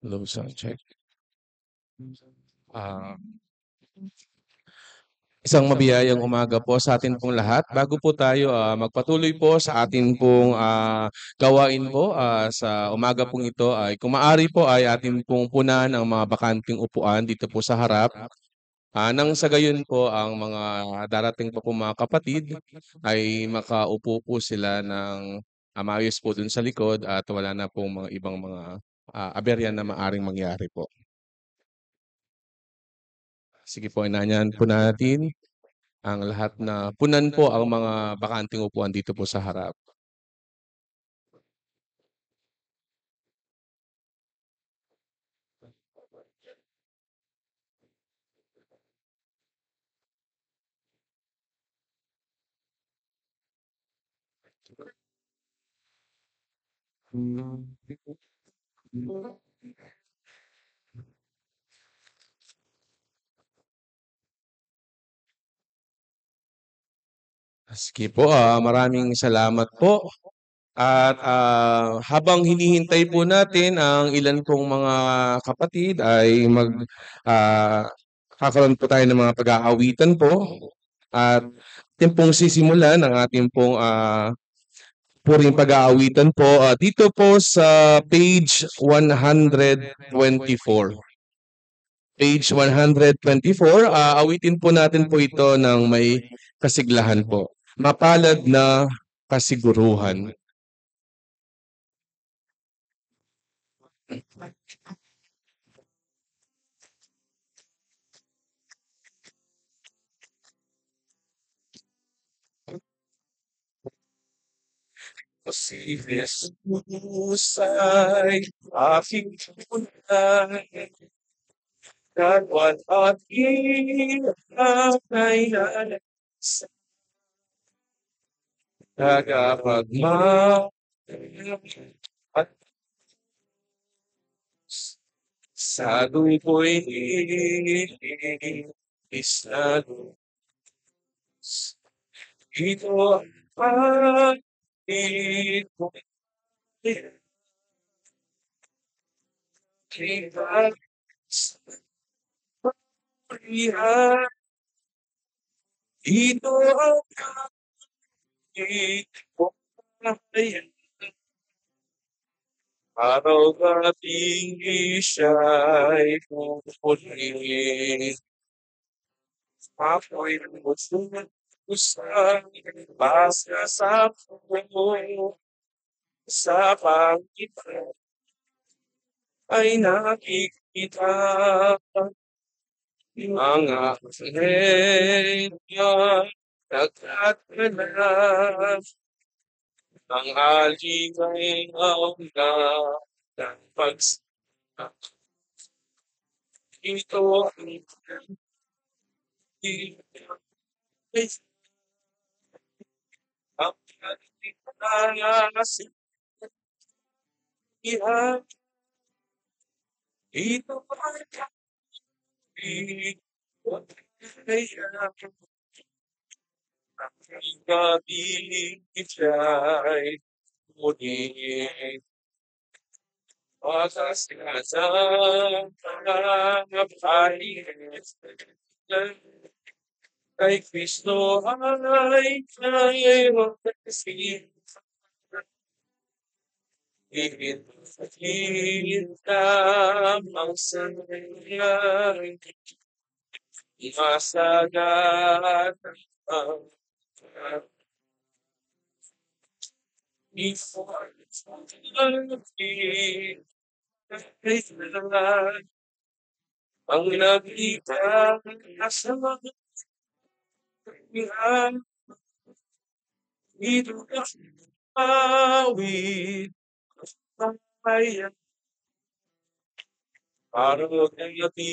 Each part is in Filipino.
Low sound check. Ah, Isang mabiyayang umaga po sa atin pong lahat. Bago po tayo magpatuloy po sa atin pong gawain po sa umaga pong ito ay kung maaari po ay atin pong punan ang mga bakanting upuan dito po sa harap. Nang sa gayon po ang mga darating pa po mga kapatid ay makaupo po sila ng maayos po dun sa likod at wala na pong mga ibang mga aberya na maaring mangyari po. Sige po, inanyahan po natin ang lahat na punan po ang mga bakanting upuan dito po sa harap. Sige po, maraming salamat po. At habang hinihintay po natin ang ilan pong mga kapatid ay ah, kakaroon po tayo ng mga pag-aawitan po. At atin pong sisimulan ang ating pong puring pag-aawitan po dito po sa page 124. Page 124, awitin po natin po ito ng may kasiglahan po. Mapalad na kasiguruhan. Posibles husay, aking tunay, kagwat at inakay na tagapagmahal at sa dugo'y islalo. Ito ang pag-ibig ko. Kita sa pagrihan. Ito ang pag-ibig ko. Araw gating siya'y pupunin. Ako'y musunod sa basa sa puno. Sa pagitan ay nakikita mga kanya nagkatanan ang aligayaw na ng pagsasama. Ito ang ang pagkakasing ihan. Ito ang pag-ibig ko kaya ang gabi siya'y muling pagkasasang pangapalis kay Kristo ay nangyayon kasi kita ang sangyari masagat ang before ang nagkita sa mga kaibigan. Ito ang awit ng bayan. Para magkayati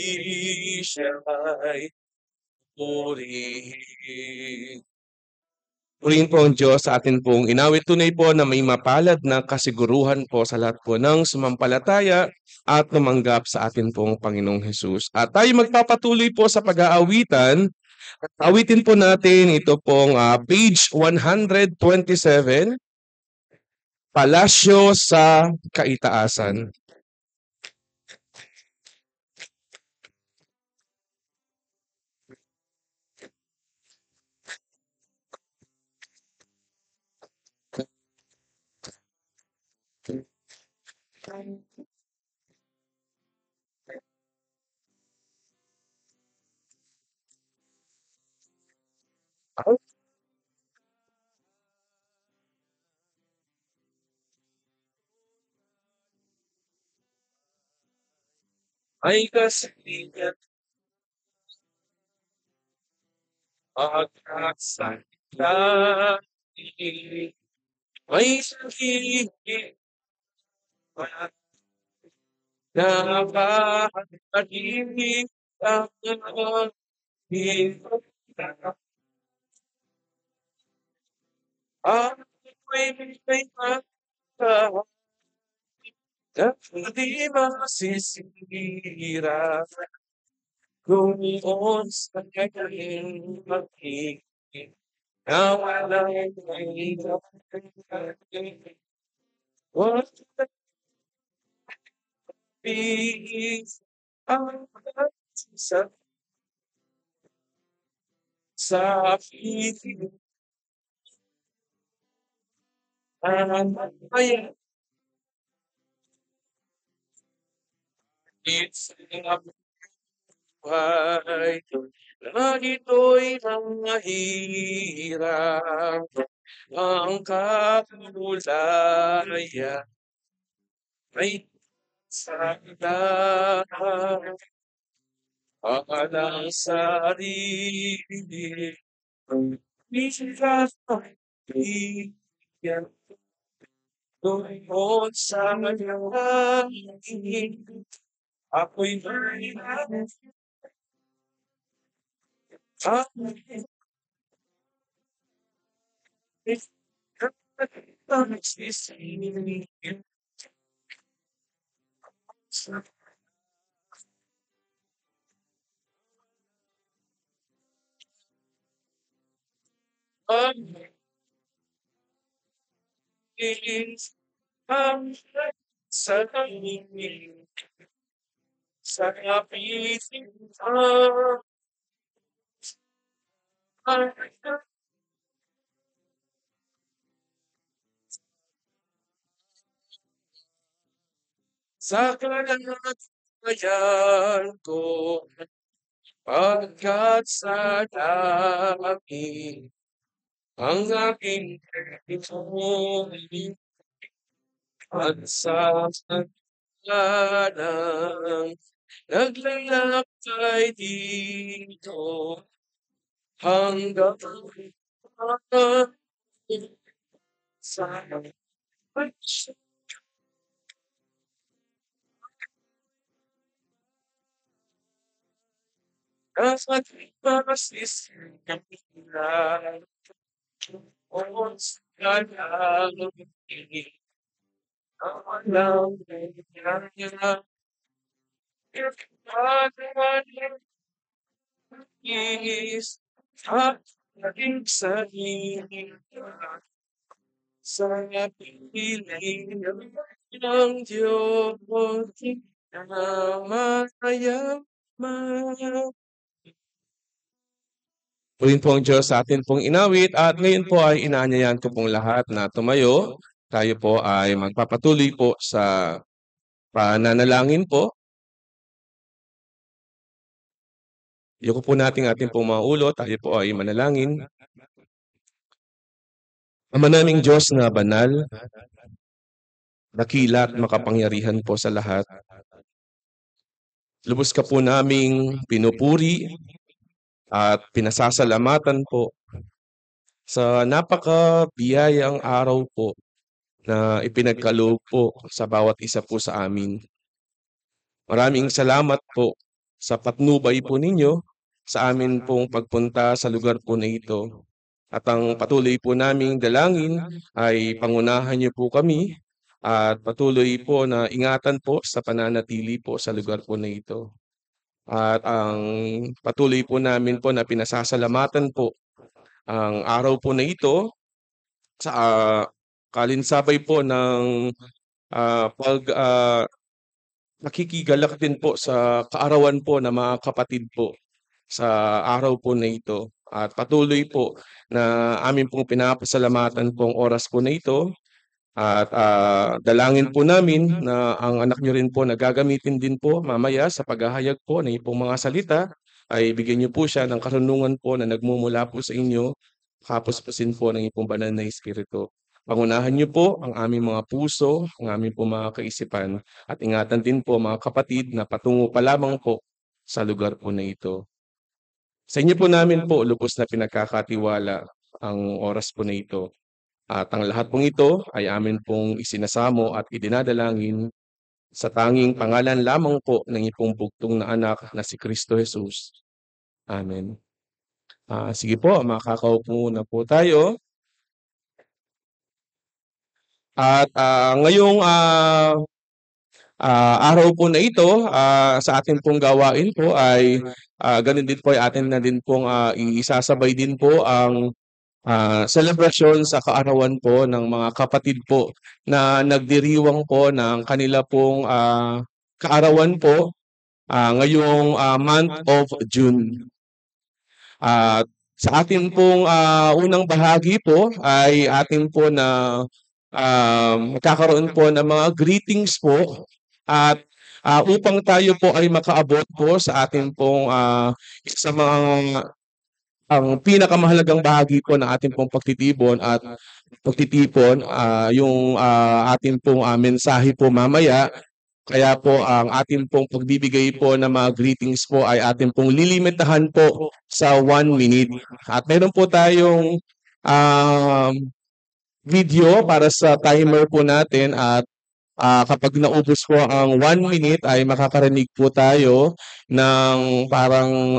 siya ay purihin. Purihin po ang Diyos sa atin pong inawit tunay po na may mapalad na kasiguruhan po sa lahat po ng sumampalataya at tumanggap sa atin pong Panginoong Hesus. At tayo magpapatuloy po sa pag-aawitan. Awitin po natin ito pong page 127, Palasyo sa Kaitaasan. Ay kasingkat pag-asa dahil may sakit at napakahimik ang hirap ako'y may pagkakas at hindi masisira kung sa kanyang pag-ibig na walang mahirap. What peace ang sa piling ay it's a buhay na ito'y mahirap ang kapulaya ay sa lahat ang sarili minsan yan tungkol sa langit ako'y mahirap ako'y nagsisingil sa pag-ibig ang sa langit sa kapiling sa kalagayan ko pagkat sa langit ang aking itong at sa sagdanang naglalakbay dito hanggang sa dapat masisingil o sa langit ang walang mahirap is at naging sarili sa piling ng Diyos na mayaman. Purihin po ang Diyos sa atin pong inawit at ngayon po ay inaanyayahan ko pong lahat na tumayo. Tayo po ay magpapatuloy po sa pananalangin po. Iyoko po natin ating pong mga ulo, tayo po ay manalangin. Ama naming Diyos na banal, dakila at makapangyarihan po sa lahat. Lubos ka po naming pinupuri at pinasasalamatan po sa napakabiyayang araw po na ipinagkaloob po sa bawat isa po sa amin. Maraming salamat po sa patnubay po ninyo sa amin pong pagpunta sa lugar po na ito. At ang patuloy po naming dalangin ay pangunahan niyo po kami at patuloy po na ingatan po sa pananatili po sa lugar po na ito. At ang patuloy po namin po na pinasasalamatan po ang araw po na ito sa kalinsabay po ng nakikigalak din po sa kaarawan po ng mga kapatid po sa araw po na ito. At patuloy po na amin pong pinapasalamatan pong oras po na ito At dalangin po namin na ang anak niyo rin po na gagamitin din po mamaya sa paghahayag po ng iyong mga salita ay bigyan niyo po siya ng karunungan po na nagmumula po sa inyo, kapuspusin po ng iyong banal na espiritu. Pangunahan niyo po ang aming mga puso, ang aming po mga kaisipan, at ingatan din po mga kapatid na patungo pa lamang po sa lugar po na ito. Sa inyo po namin po lubos na pinagkakatiwala ang oras po na ito. At ang lahat pong ito ay amin pong isinasamo at idinadalangin sa tanging pangalan lamang po ng iyong bugtong na anak na si Kristo Jesus. Amen. Sige po, makakaupo na po tayo. At ngayong araw po na ito, sa ating pong gawain po ay ganun din po ay atin na din pong isasabay din po ang selebrasyon sa kaarawan po ng mga kapatid po na nagdiriwang po ng kanila pong kaarawan po ngayong month of June. At sa atin pong unang bahagi po ay atin po na magkakaroon po ng mga greetings po at upang tayo po ay makaabot po sa atin pong isa sa mga ang pinakamahalagang bahagi po ng ating pong pagtitipon at pagtitipon, yung atin pong mensahe po mamaya. Kaya po ang atin pong pagbibigay po ng mga greetings po ay atin pong lilimitahan po sa 1 minute. At meron po tayong um, video para sa timer po natin at kapag naubos po ang 1 minute ay makakarinig po tayo ng parang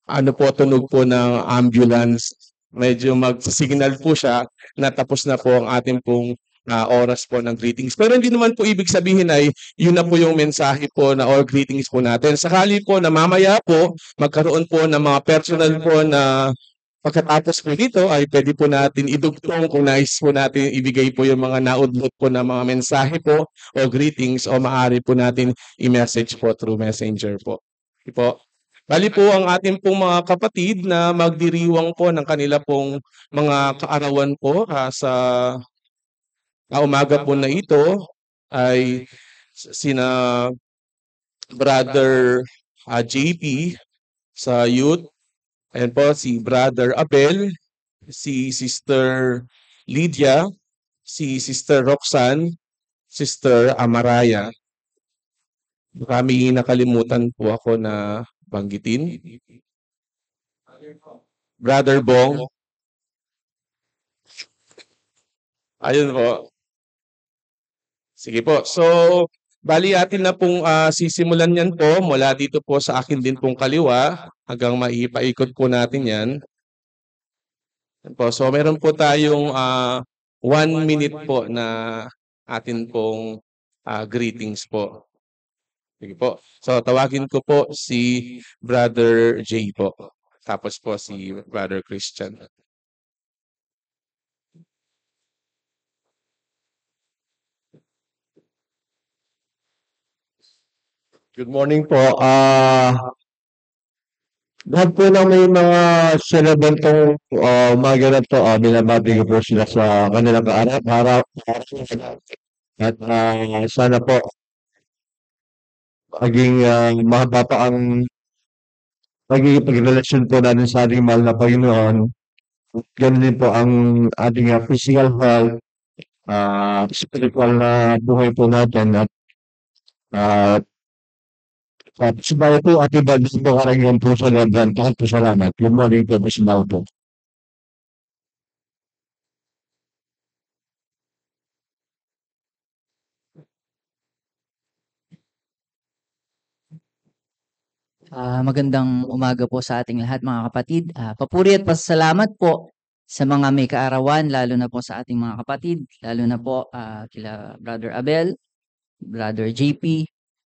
ano po, tunog po ng ambulance. Medyo mag-signal po siya na tapos na po ang ating pong oras po ng greetings. Pero hindi naman po ibig sabihin ay yun na po yung mensahe po na or greetings po natin. Sakali po na mamaya po magkaroon po ng mga personal po na pagkatapos po dito ay pwede po natin idugtong kung nais po natin ibigay po yung mga naudlot po na mga mensahe po o greetings o maaari po natin i-message po through messenger po. Okay po. Bali po ang ating pong mga kapatid na magdiriwang po ng kanila pong mga kaarawan po sa umaga po na ito ay sina Brother JP sa youth. Ayan po si Brother Abel, si Sister Lydia, si Sister Roxanne, Sister Amaraya. Maraming nakalimutan po ako na banggitin. Brother Bong. Ayun po. Sige po. So, bali atin na pong sisimulan yan po mula dito po sa akin din pong kaliwa hanggang maipaikot po natin yan. Yan po. So, meron po tayong 1 minute po na atin pong greetings po. Sige po. So, tawagin ko po si Brother J po. Tapos po si Brother Christian. Good morning po. Lahat po ng may mga celebrantong umaga na to, binabati ko po sila sa kanilang araw. At sana po maging mahaba pa ang pagrelasyon po natin sa ating mahal na Panginoon. Ganun din po ang ating physical health, spiritual na buhay po natin at sabay po at iba din po karamihan po sa London. Kahit po salamat. Good morning po, Miss Mau po. Magandang umaga po sa ating lahat mga kapatid. Papuri at pasasalamat po sa mga may kaarawan, lalo na po sa ating mga kapatid, lalo na po kila Brother Abel, Brother JP,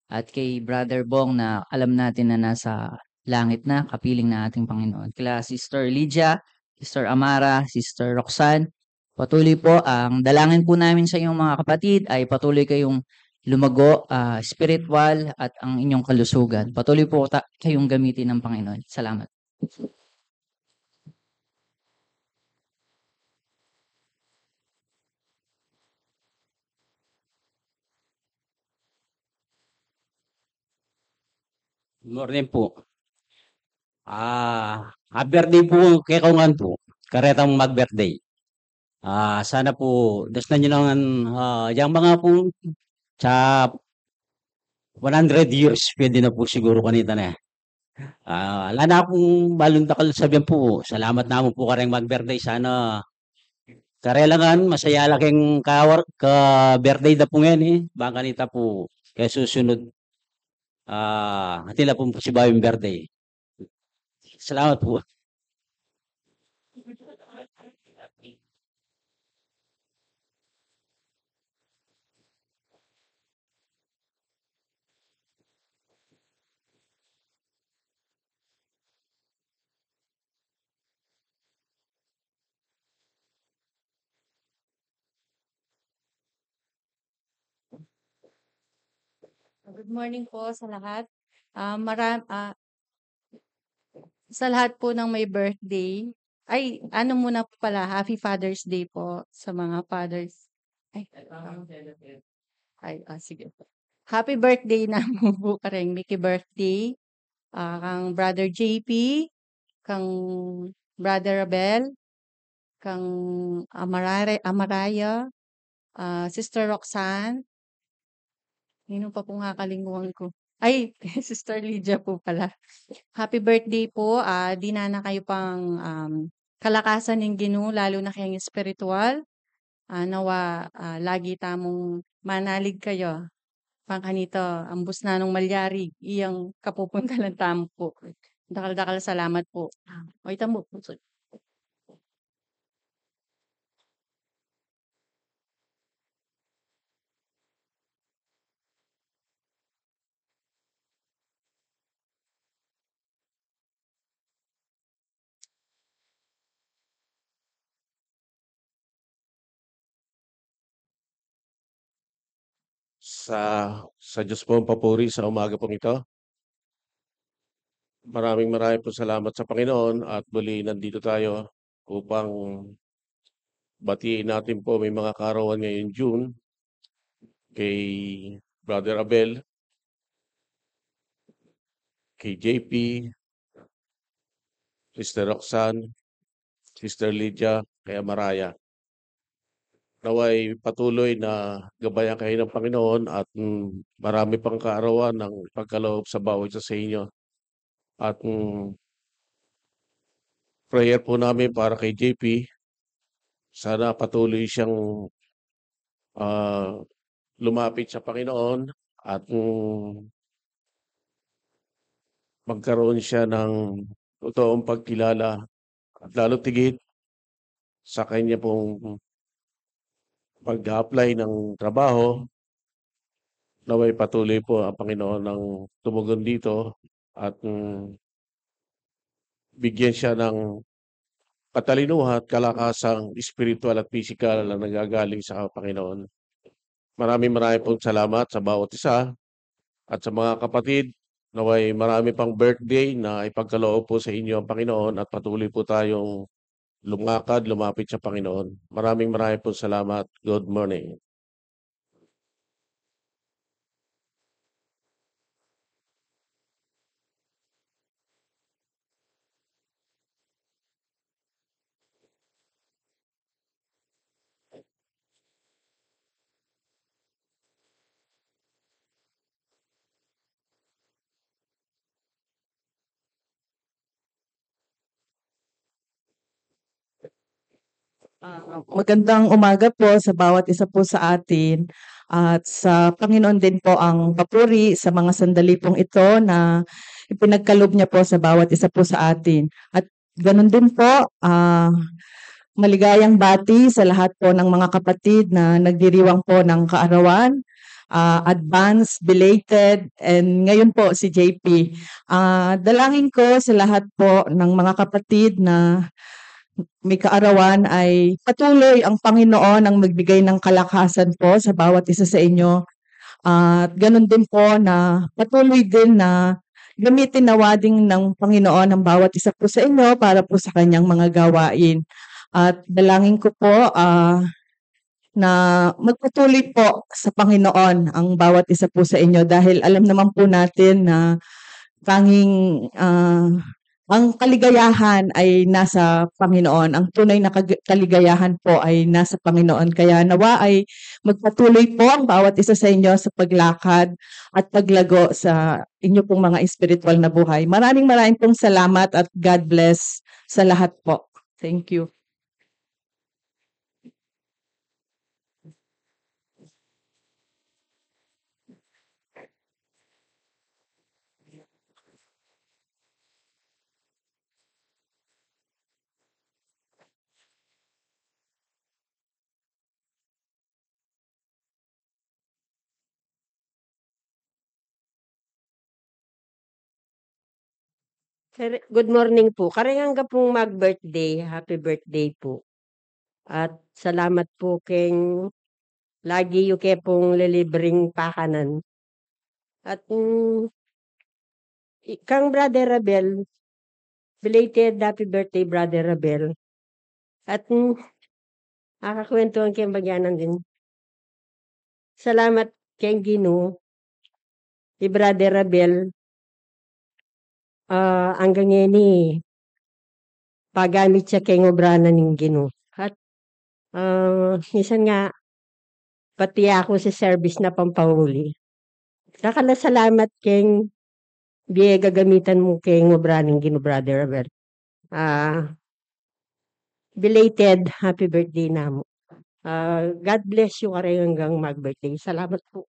at kay Brother Bong na alam natin na nasa langit na, kapiling na ating Panginoon. Kila Sister Lydia, Sister Amara, Sister Roxanne, patuloy po ang dalangin po namin sa inyong mga kapatid ay patuloy kayong lumago, spiritual at ang inyong kalusugan. Patuloy po kayong gamitin ng Panginoon. Salamat. Morning po. Happy birthday po kay Kaungan po. Karetang mag-birthday. Sana po dasnan niyo naman yang mga po sa 100 years pwede na po siguro kanita na. Wala na akong balundakal sabihan po. Salamat na po kareng mag-birthday. Sana karelangan masaya laking ka-birthday na po ngayon eh. Baka kanita po kaya susunod hatila po si Bayong birthday. Salamat po. Good morning po sa lahat. Sa lahat po ng may birthday, ay ano muna po pala, Happy Father's Day po sa mga fathers. Sige po. Happy birthday na mo po kareng Mickey birthday. Kang Brother JP, kang Brother Abel, kang Amaraya, Sister Roxanne, sino pa pong kakalimutan ko? Ay, Sister Lydia po pala. Happy birthday po. Di na kayo pang kalakasan ng Ginoo, lalo na kayong espiritual. Nawa lagi tamong manalig kayo. Pangkanito, ambos na nung malyari, iyang kapupuntalan tamo po. Dakal-dakal salamat po. O itamo po. Sa Diyos po ang papuri sa umaga pong ito. Maraming po salamat sa Panginoon at muli nandito tayo upang batiin natin po may mga kaarawan ngayong June kay Brother Abel, kay JP, Sister Roxanne, Sister Lydia, kay Amaraya. Naway patuloy na gabayan kayo ng Panginoon at marami pang kaarawan ng pagkaloob sa bawat isa sa inyo. At prayer po namin para kay JP, sana patuloy siyang lumapit sa Panginoon at magkaroon siya ng totoong pagkilala at lalo tigit sa kanya pong pag-apply ng trabaho. Naway patuloy po ang Panginoon ng tumugon dito at bigyan siya ng katalinuhan at kalakasang spiritual at physical na nagagaling sa Panginoon. Maraming pong salamat sa bawat isa at sa mga kapatid. Naway marami pang birthday na ipagkaloob po sa inyo ang Panginoon at patuloy po tayong lumapit sa Panginoon. Maraming pong salamat. Good morning. Magandang umaga po sa bawat isa po sa atin at sa Panginoon din po ang papuri sa mga sandali pong ito na ipinagkaloob niya po sa bawat isa po sa atin. At ganun din po, maligayang bati sa lahat po ng mga kapatid na nagdiriwang po ng kaarawan, advance, belated, and ngayon po si JP. Dalangin ko sa lahat po ng mga kapatid na may kaarawan ay patuloy ang Panginoon ang magbigay ng kalakasan po sa bawat isa sa inyo. At ganun din po na patuloy din na gamitin nawa din ng Panginoon ang bawat isa po sa inyo para po sa kanyang mga gawain. At dalangin ko po na magpatuloy po sa Panginoon ang bawat isa po sa inyo dahil alam naman po natin na tanging ang kaligayahan ay nasa Panginoon. Ang tunay na kaligayahan po ay nasa Panginoon. Kaya nawa ay magpatuloy po ang bawat isa sa inyo sa paglakad at paglago sa inyo pong mga espiritual na buhay. Maraming pong salamat at God bless sa lahat po. Thank you. Good morning po. Karehanga pong mag-birthday. Happy birthday po. At salamat po keng lagi yung kaya pong lilibring pakanan. At kang Brother Rabel, belated happy birthday Brother Rabel. At nakakwentuhan kayong bagyanan din. Salamat keng Ginoo, ni Brother Rabel. Hanggang ngayon pagamit siya kay ngobranan ng Ginoo. At minsan nga pati ako sa service na pampahuli. Salamat keng biye gagamitan mo kay ngobraning Ginoo Brother Rabel. Belated happy birthday na mo. God bless you karay hanggang mag-birthday. Salamat po.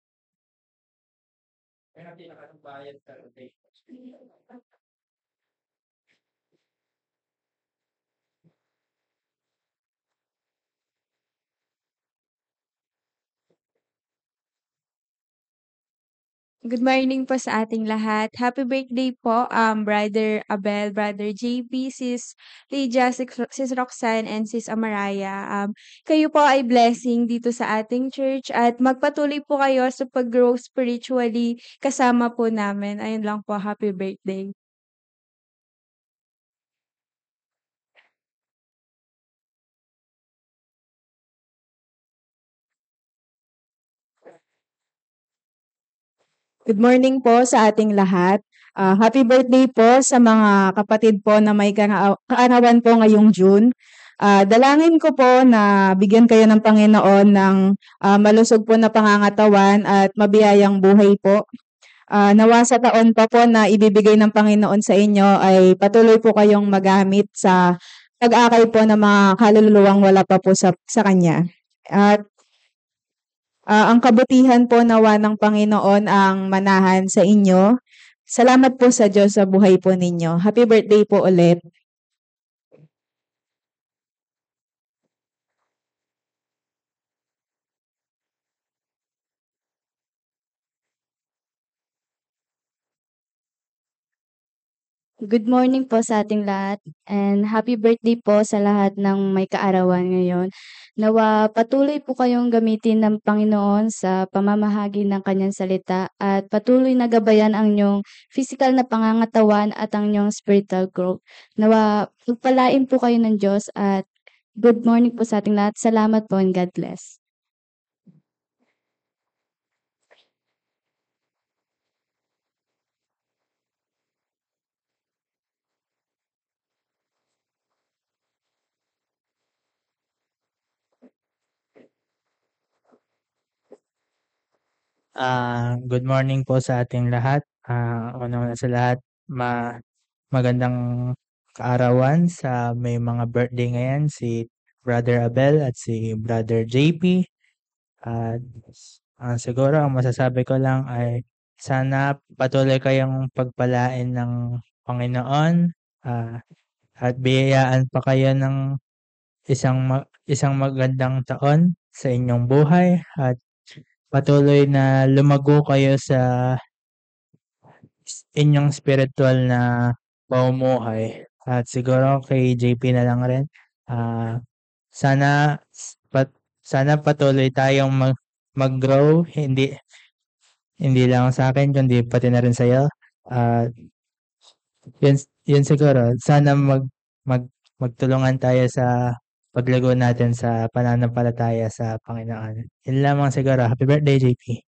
Good morning po sa ating lahat. Happy birthday po, Brother Abel, Brother JP, Sis Lydia, Sis Roxanne, and Sis Amaraya. Kayo po ay blessing dito sa ating church at magpatuloy po kayo sa pag-grow spiritually kasama po namin. Ayun lang po, happy birthday. Good morning po sa ating lahat. Happy birthday po sa mga kapatid po na may kaarawan po ngayong June. Dalangin ko po na bigyan kayo ng Panginoon ng malusog po na pangangatawan at mabiyayang buhay po. Nawa sa taon pa po na ibibigay ng Panginoon sa inyo ay patuloy po kayong magamit sa pag-akay po ng mga kaluluwang wala pa po sa Kanya. At ang kabutihan po nawa ng Panginoon ang manahan sa inyo. Salamat po sa Diyos sa buhay po ninyo. Happy birthday po ulit. Good morning po sa ating lahat and happy birthday po sa lahat ng may kaarawan ngayon. Nawa patuloy po kayong gamitin ng Panginoon sa pamamahagi ng kanyang salita at patuloy na gabayan ang inyong physical na pangangatawan at ang inyong spiritual growth. Nawa pagpalain po kayo ng Diyos at good morning po sa ating lahat. Salamat po and God bless. Good morning po sa ating lahat. Una sa lahat, magandang kaarawan sa may mga birthday ngayon si Brother Abel at si Brother JP. At siguro ang masasabi ko lang ay sana patuloy kayong pagpalain ng Panginoon at biyayaan pa kayo ng isang magandang taon sa inyong buhay at patuloy na lumago kayo sa inyong spiritual na pamumuhay. At siguro kay JP na lang rin. Sana patuloy tayong mag-grow, hindi lang sa akin kundi pati na rin sa iyo. Yun siguro. Sana magtulungan tayo sa paglago natin sa pananampalataya sa Panginoon. Yun lamang siguro. Happy birthday, JP.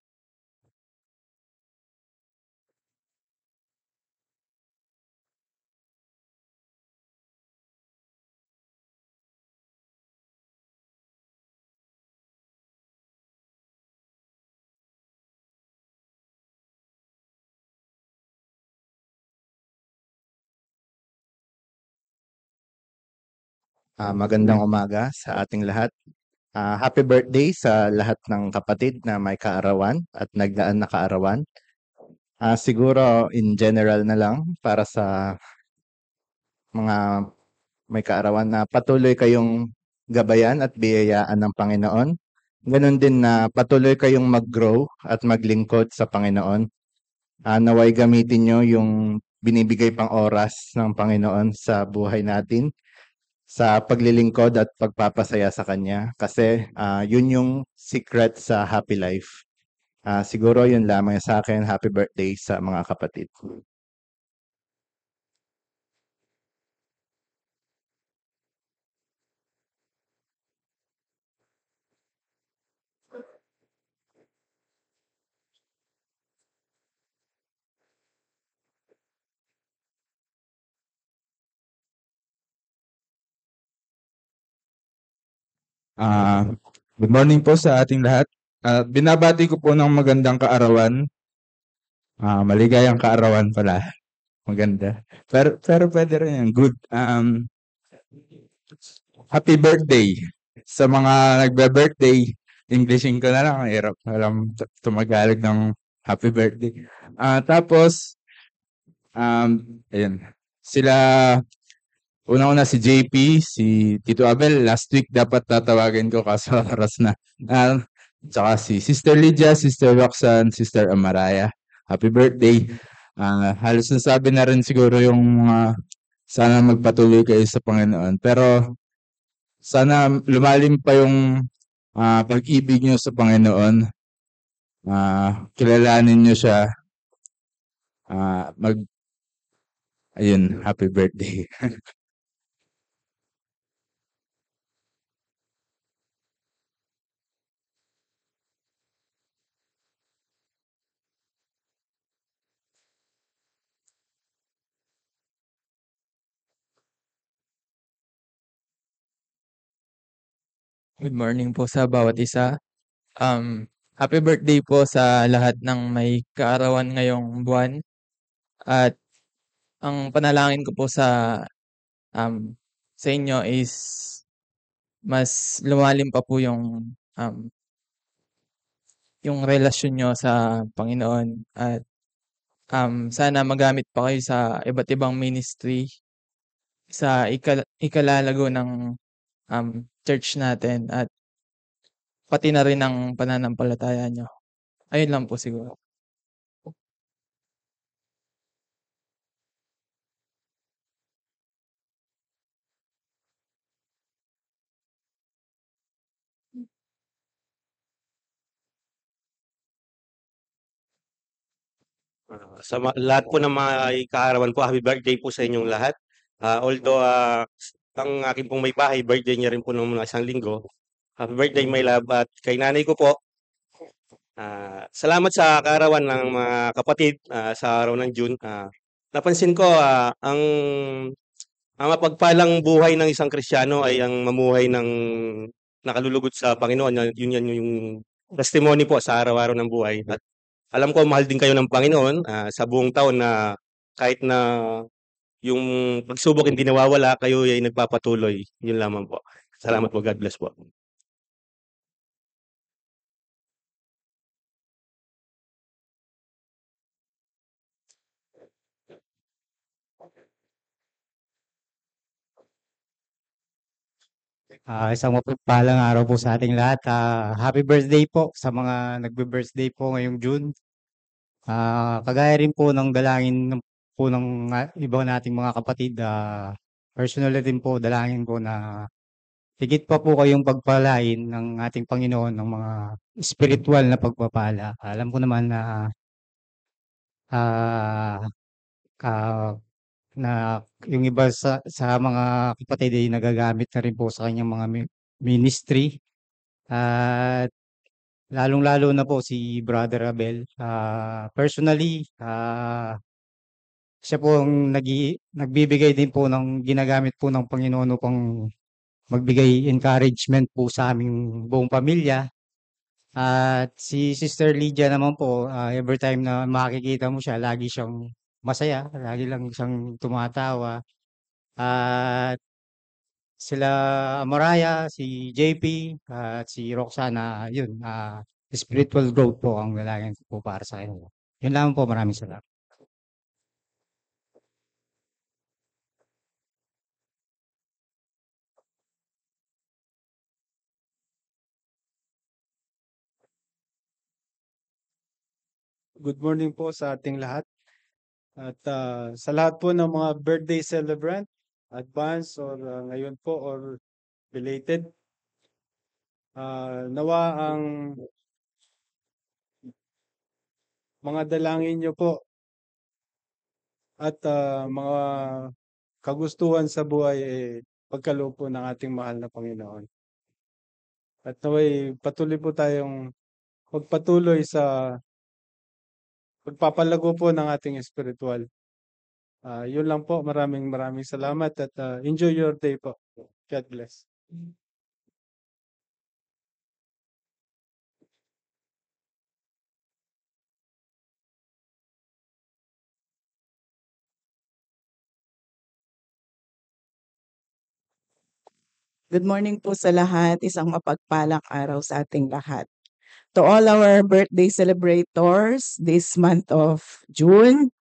Magandang umaga sa ating lahat. Happy birthday sa lahat ng kapatid na may kaarawan at nagdaan na kaarawan. Siguro in general na lang para sa mga may kaarawan na patuloy kayong gabayan at biyayaan ng Panginoon. Ganon din na patuloy kayong mag-grow at maglingkod sa Panginoon. Naway gamitin nyo yung binibigay pang oras ng Panginoon sa buhay natin sa paglilingkod at pagpapasaya sa Kanya kasi yun yung secret sa happy life. Siguro yun lamang sa akin. Happy birthday sa mga kapatid. Good morning po sa ating lahat. Binabati ko po ng magandang kaarawan. Maligayang kaarawan pala. Maganda. Pero pwede rin yan. Good. Happy birthday sa mga nagbe-birthday. Englishin ko na lang. Ang hirap. Alam tumagalog ng happy birthday. Tapos, ayun. Sila, una-una si JP, si Tito Abel. Last week dapat tatawagin ko kaso oras na. Tsaka si Sister Lydia, Sister Roxanne, Sister Amaraya. Happy birthday. Halos nasabi na rin siguro yung mga sana magpatuloy kayo sa Panginoon. Pero sana lumalim pa yung pag-ibig nyo sa Panginoon. Kilalanin nyo siya. Ayun, happy birthday. Good morning po sa bawat isa. Happy birthday po sa lahat ng may kaarawan ngayong buwan. At ang panalangin ko po sa inyo is mas lumalim pa po yung relasyon nyo sa Panginoon. At sana magamit pa kayo sa iba't ibang ministry sa ikalalago ng church natin at pati na rin ang pananampalataya nyo. Ayun lang po siguro. Sa lahat po ng mga kaarawan po, happy birthday po sa inyong lahat. Although ang aking pong may bahay, birthday niya rin po nung mga isang linggo. Happy birthday, my love. At kay nanay ko po, salamat sa kaarawan ng mga kapatid sa araw ng June. Napansin ko ang mapagpalang buhay ng isang Kristiyano ay ang mamuhay ng nakalulugod sa Panginoon. Yun yan yung testimony po sa araw-araw ng buhay. At alam ko mahal din kayo ng Panginoon sa buong taon na kahit na yung pagsubok hindi nawawala, kayo ay nagpapatuloy. Yun lamang po. Salamat po. God bless po. Isang mapagpalang araw po sa ating lahat. Happy birthday po sa mga nagbe-birthday po ngayong June. Kagaya rin po ng dalangin po ng iba nating mga kapatid, personally din po dalangin ko na higit pa po kayong pagpalain ng ating Panginoon ng mga spiritual na pagpapala. Alam ko naman na ah, ah, na yung iba sa mga kapatid ay nagagamit na rin po sa kanyang mga ministry. At lalong-lalo na po si Brother Abel. Personally, siya po ang nagbibigay din po ng ginagamit po ng Panginoon upang magbigay encouragement po sa aming buong pamilya. At si Sister Lydia naman po, every time na makikita mo siya, lagi siyang masaya, lagi lang siyang tumatawa. At sila Mariah, si JP, at si Roxana, yun, spiritual growth po ang dalangin ko po para sa kanila. Yun lang po, maraming salamat. Good morning po sa ating lahat. At sa lahat po ng mga birthday celebrant, advance or ngayon po or belated, nawa ang mga dalangin nyo po at mga kagustuhan sa buhay pagkaloob po ng ating mahal na Panginoon. At naway patuloy po tayong magpatuloy sa pagpapalago po ng ating espiritual. Yun lang po. Maraming salamat at enjoy your day po. God bless. Good morning po sa lahat. Isang mapagpalang araw sa ating lahat. To all our birthday celebrators this month of June,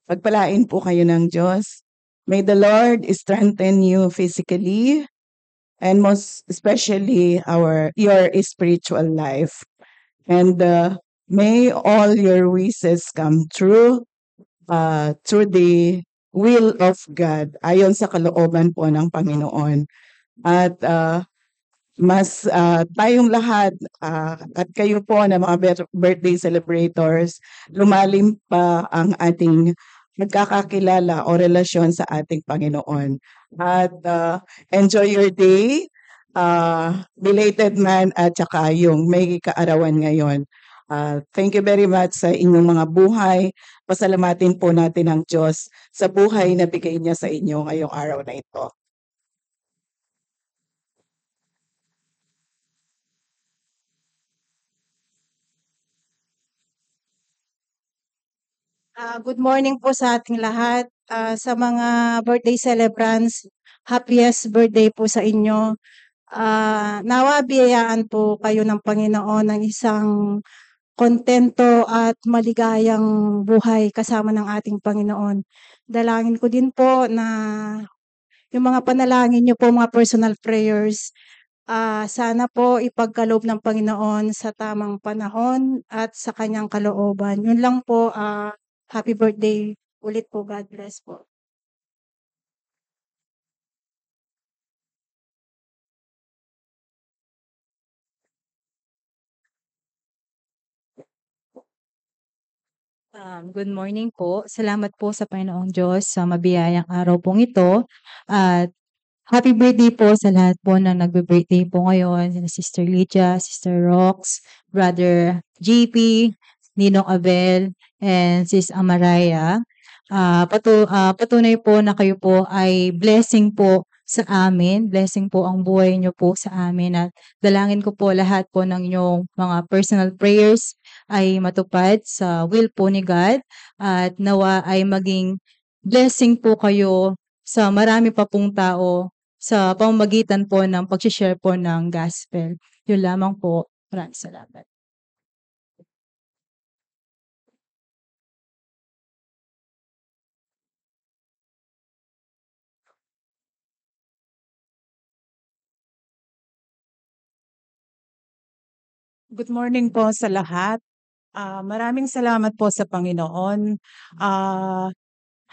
pagpalain po kayo ng Diyos. May the Lord strengthen you physically and most especially your spiritual life. And may all your wishes come true through the will of God, ayon sa kalooban po ng Panginoon. At mas tayong lahat at kayo po na mga birthday celebrators, lumalim pa ang ating magkakakilala o relasyon sa ating Panginoon. At enjoy your day, belated man at saka yung may kaarawan ngayon. Thank you very much sa inyong mga buhay. Pasalamatin po natin ang Diyos sa buhay na bigay niya sa inyo ngayong araw na ito. Good morning po sa ating lahat. Sa mga birthday celebrants, happiest birthday po sa inyo. Nawa biyayaan po kayo ng Panginoon ng isang kontento at maligayang buhay kasama ng ating Panginoon. Dalangin ko din po na yung mga panalangin niyo po, mga personal prayers, sana po ipagkaloob ng Panginoon sa tamang panahon at sa kanyang kalooban. Yun lang po, happy birthday ulit po. God bless po. Good morning po. Salamat po sa Panginoong Diyos sa mabiyayang araw pong ito. At happy birthday po sa lahat po na nagbe-birthday po ngayon. Sina Sister Lydia, Sister Rox, Brother JP, Ninong Abel, and Sis Amaraya. Patunay po na kayo po ay blessing po sa amin. Blessing po ang buhay niyo po sa amin. At dalangin ko po lahat po ng inyong mga personal prayers ay matupad sa will po ni God. At nawa ay maging blessing po kayo sa marami pa pong tao sa pamamagitan po ng pag-share po ng gospel. Yun lamang po. Maraming salamat. Good morning po sa lahat. Maraming salamat po sa Panginoon.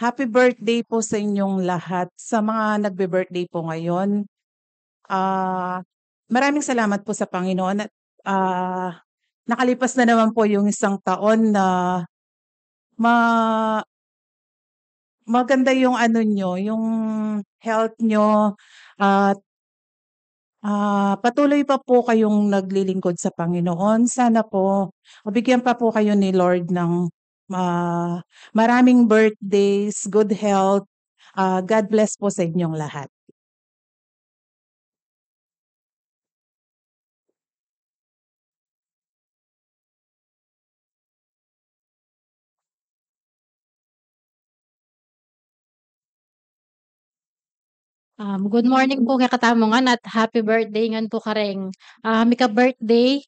Happy birthday po sa inyong lahat. Sa mga nagbe-birthday po ngayon, maraming salamat po sa Panginoon. At nakalipas na naman po yung isang taon na maganda yung ano nyo, yung health nyo, at patuloy pa po kayong naglilingkod sa Panginoon. Sana po mabigyan pa po kayo ni Lord ng maraming birthdays, good health. God bless po sa inyong lahat. Good morning po kay Katamongan at happy birthday ngan po kareng mika birthday.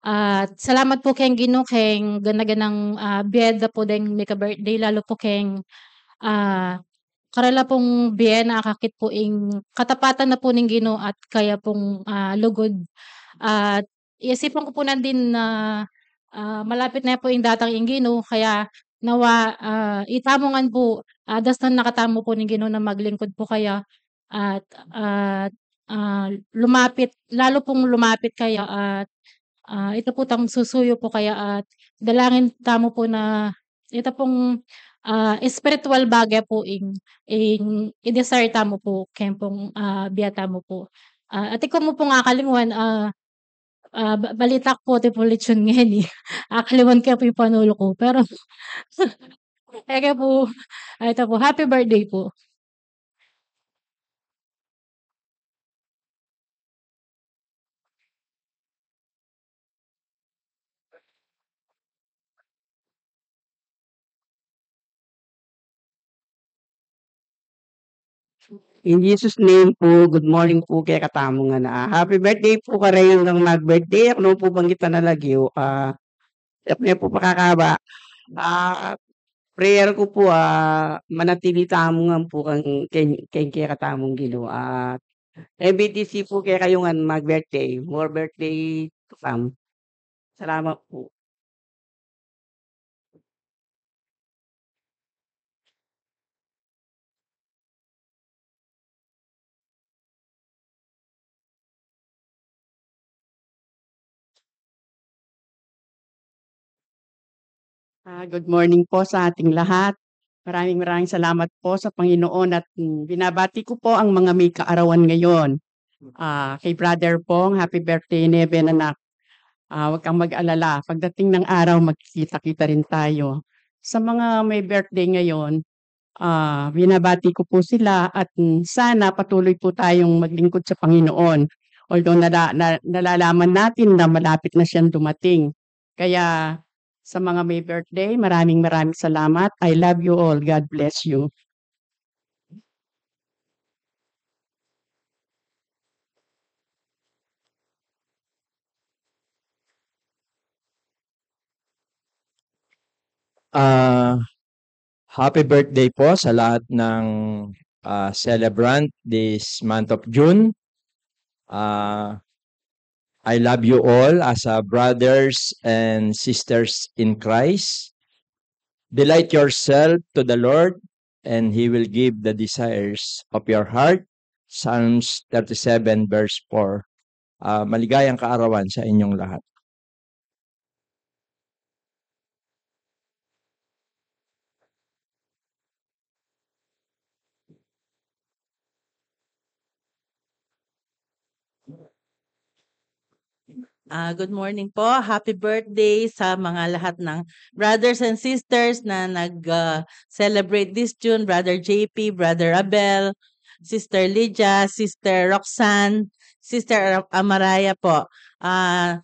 At salamat po keng Ginoo keng ganaganang biyeda po deng mika birthday lalo po keng karala pong biyena akakit po ing katapatan na po ning Ginoo at kaya pong lugod. At iisipan ko po na din na malapit na po ing datang ing Ginoo kaya nawa itamongan po dastan nakatamo po ning Ginoo na maglingkod po kaya at lumapit lalo pong lumapit kaya at ito po tang susuyo po kaya at dalangin tamo po na ito pong spiritual bagay po ing i-desire tamo po ken pong biya tamo po. At ikaw mo pong akalinguan balitak po ti pulitsyon ngeni akaliwan kaya po yung panulo ko pero eke po ito po happy birthday po. In Jesus' name po, good morning po kay Katamongan na. Happy birthday po karayong ng mag-birthday. Ako naman po banggitan na lagyo. Ako po pakakaba. Prayer ko po, manatili tamongan po kay Katamong Ginoo. MBTC po kay kayong mag-birthday. More birthday to come. Salamat po. Good morning po sa ating lahat. Maraming salamat po sa Panginoon at binabati ko po ang mga may kaarawan ngayon. Kay Brother Pong, happy birthday, Neben anak. Huwag kang mag-alala. Pagdating ng araw, magkikita-kita rin tayo. Sa mga may birthday ngayon, binabati ko po sila at sana patuloy po tayong maglingkod sa Panginoon. Although nalalaman natin na malapit na siyang dumating. Kaya sa mga may birthday, maraming salamat. I love you all. God bless you. Happy birthday po sa lahat ng celebrant this month of June. I love you all as brothers and sisters in Christ. Delight yourself to the Lord and He will give the desires of your heart. Psalms 37 verse 4. Maligayang kaarawan sa inyong lahat. Good morning po. Happy birthday sa mga lahat ng brothers and sisters na nag-celebrate this June. Brother JP, Brother Abel, Sister Lydia, Sister Roxanne, Sister Amaraya po.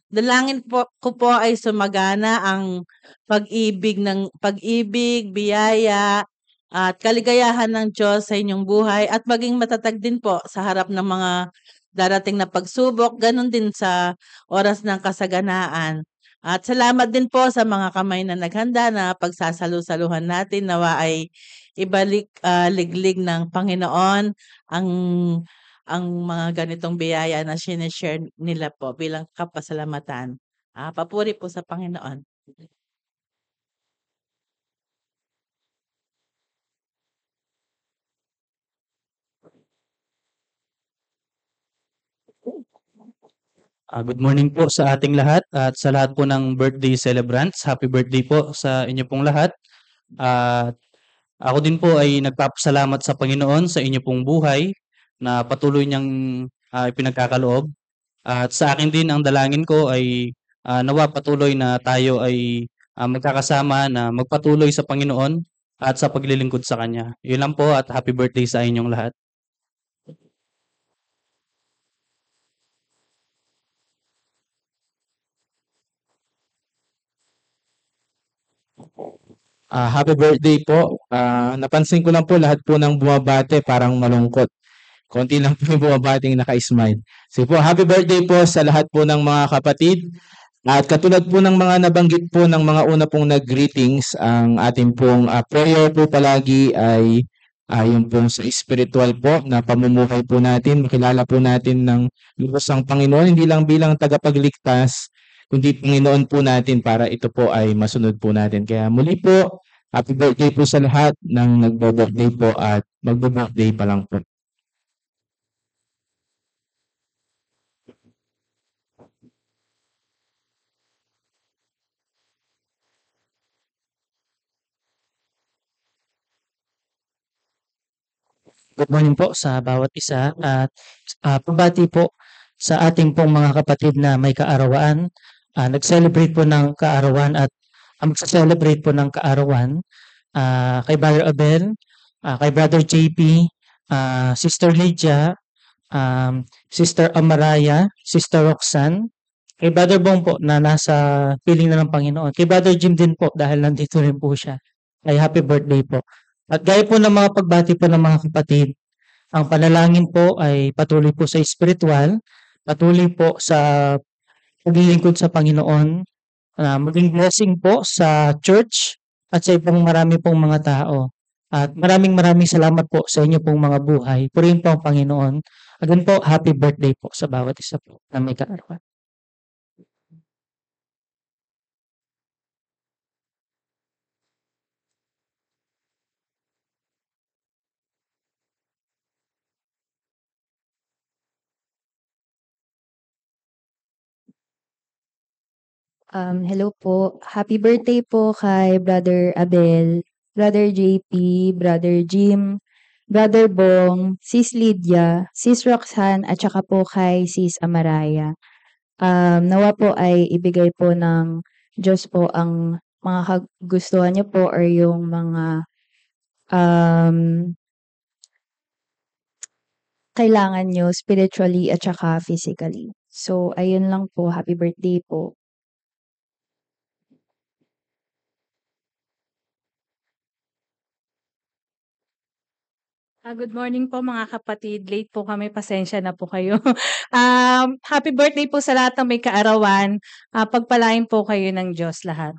Dalangin po ko po ay sumagana ang pag-ibig, biyaya, at kaligayahan ng Diyos sa inyong buhay at maging matatag din po sa harap ng mga darating na pagsubok, ganun din sa oras ng kasaganaan. At salamat din po sa mga kamay na naghanda na pagsasalu-saluhan natin nawa ay ibalik liglig ng Panginoon ang mga ganitong biyaya na sinishare nila po bilang kapasalamatan. Papuri po sa Panginoon. Good morning po sa ating lahat at sa lahat po ng birthday celebrants. Happy birthday po sa inyo pong lahat. At ako din po ay nagpapasalamat sa Panginoon sa inyo pong buhay na patuloy niyang ipinagkakaloob. At sa akin din ang dalangin ko ay nawa patuloy na tayo ay magkakasama na magpatuloy sa Panginoon at sa paglilingkod sa Kanya. Yun lang po at happy birthday sa inyong lahat. Happy birthday po. Napansin ko lang po lahat po ng bumabate parang malungkot. konti lang po yung bumabating naka-smile. So po, happy birthday po sa lahat po ng mga kapatid. At katulad po ng mga nabanggit po ng mga una pong nag-greetings, ang ating pong prayer po palagi ay yung pong sa spiritual po na pamumuhay po natin, makilala po natin ng lubos ang Panginoon, hindi lang bilang tagapagligtas, kundi Panginoon po natin para ito po ay masunod po natin. Kaya muli po, happy birthday po sa lahat ng nagbo-birthday po at magbo-birthday pa lang po. Good morning po sa bawat isa at pabati po sa ating pong mga kapatid na may kaarawan. Nag-celebrate po ng kaarawan at magsa-celebrate po ng kaarawan kay Brother Abel, kay Brother JP, Sister Lydia, Sister Amaraya, Sister Roxanne, kay Brother Bong po na nasa piling na ng Panginoon, kay Brother Jim din po dahil nandito rin po siya. Ay happy birthday po. At gaya po ng mga pagbati po ng mga kapatid, ang panalangin po ay patuloy po sa spiritual, patuloy po sa paglilingkod sa Panginoon, maging blessing po sa church at sa ibang marami pong mga tao. At maraming salamat po sa inyo pong mga buhay. Purihin po ang Panginoon. Again po, happy birthday po sa bawat isa po na may kaarawan. Hello po. Happy birthday po kay Brother Abel, Brother JP, Brother Jim, Brother Bong, Sis Lydia, Sis Roxanne, at saka po kay Sis Amaraya. Nawa po ay ibigay po ng Diyos po ang mga kagustuhan niyo po or yung mga kailangan niyo spiritually at saka physically. So, ayun lang po. Happy birthday po. Good morning po mga kapatid. Late po kami, pasensya na po kayo. Happy birthday po sa lahat ng may kaarawan. Pagpalain po kayo ng Diyos lahat.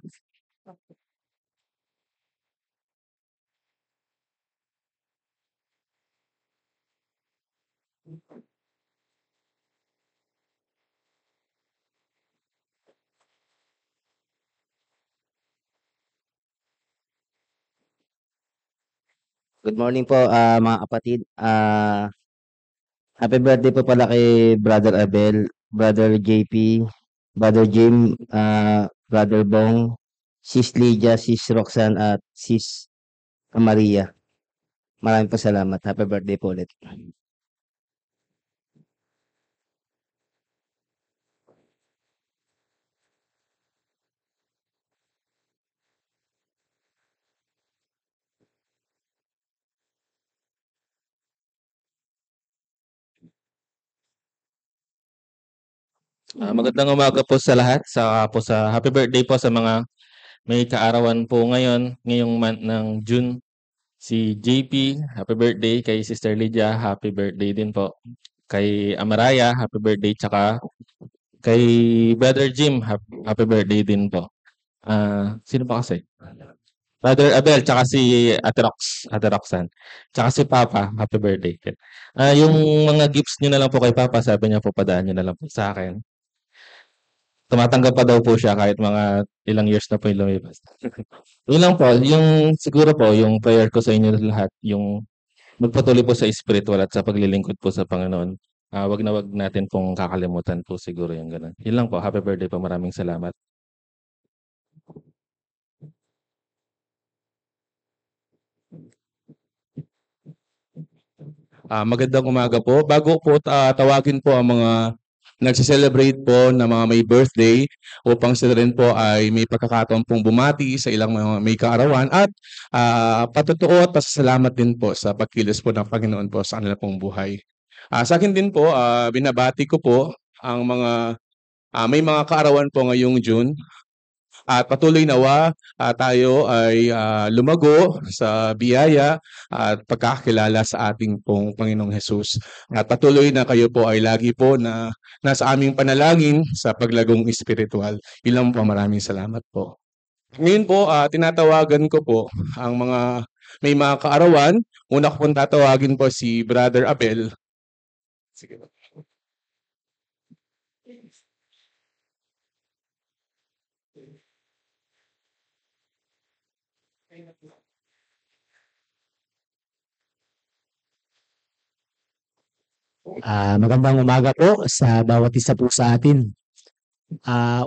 Good morning po mga kapatid. Happy birthday po pala kay Brother Abel, Brother JP, Brother Jim, Brother Bong, Sis Lydia, Sis Roxanne at Sis Maria. Maraming po salamat. Happy birthday po ulit. Magandang umaga po sa lahat. Sa happy birthday po sa mga may kaarawan po ngayong month ng June. Si JP, happy birthday. Kay Sister Lydia, happy birthday din po. Kay Amaraya, happy birthday. Tsaka kay Brother Jim, happy birthday din po. Sino pa kasi? Brother Abel, tsaka si Ate Roxanne. Tsaka si Papa, happy birthday. Yung mga gifts nyo na lang po kay Papa, sabi niya po padaan nyo na lang po sa akin. Tumatanggap pa daw po siya kahit mga ilang years na po yung lumipas. Yun lang po, yung siguro po, yung prayer ko sa inyo lahat, yung magpatuloy po sa spiritual at sa paglilingkod po sa Panginoon. Wag na wag natin pong kakalimutan po siguro yung ganun. Yun lang po, happy birthday po, maraming salamat. Magandang umaga po. Bago po tawagin po ang mga nagse-celebrate po na mga may birthday upang sila rin po ay may pagkakataon pong bumati sa ilang mga may kaarawan at patotoo at pasasalamat din po sa pagkilos po ng Panginoon po sa kanila pong buhay. Sa akin din po, binabati ko po ang mga may mga kaarawan po ngayong June. At patuloy nawa tayo ay lumago sa biyaya at pagkakilala sa ating pong Panginoong Hesus. At patuloy na kayo po ay lagi po na nasa aming panalangin sa paglagong espiritual. Ilang po, maraming salamat po. Ngayon po, tinatawagan ko po ang may mga kaarawan. Una ko pong tatawagin po si Brother Abel. Sige po. Magandang umaga po sa bawat isa po sa atin.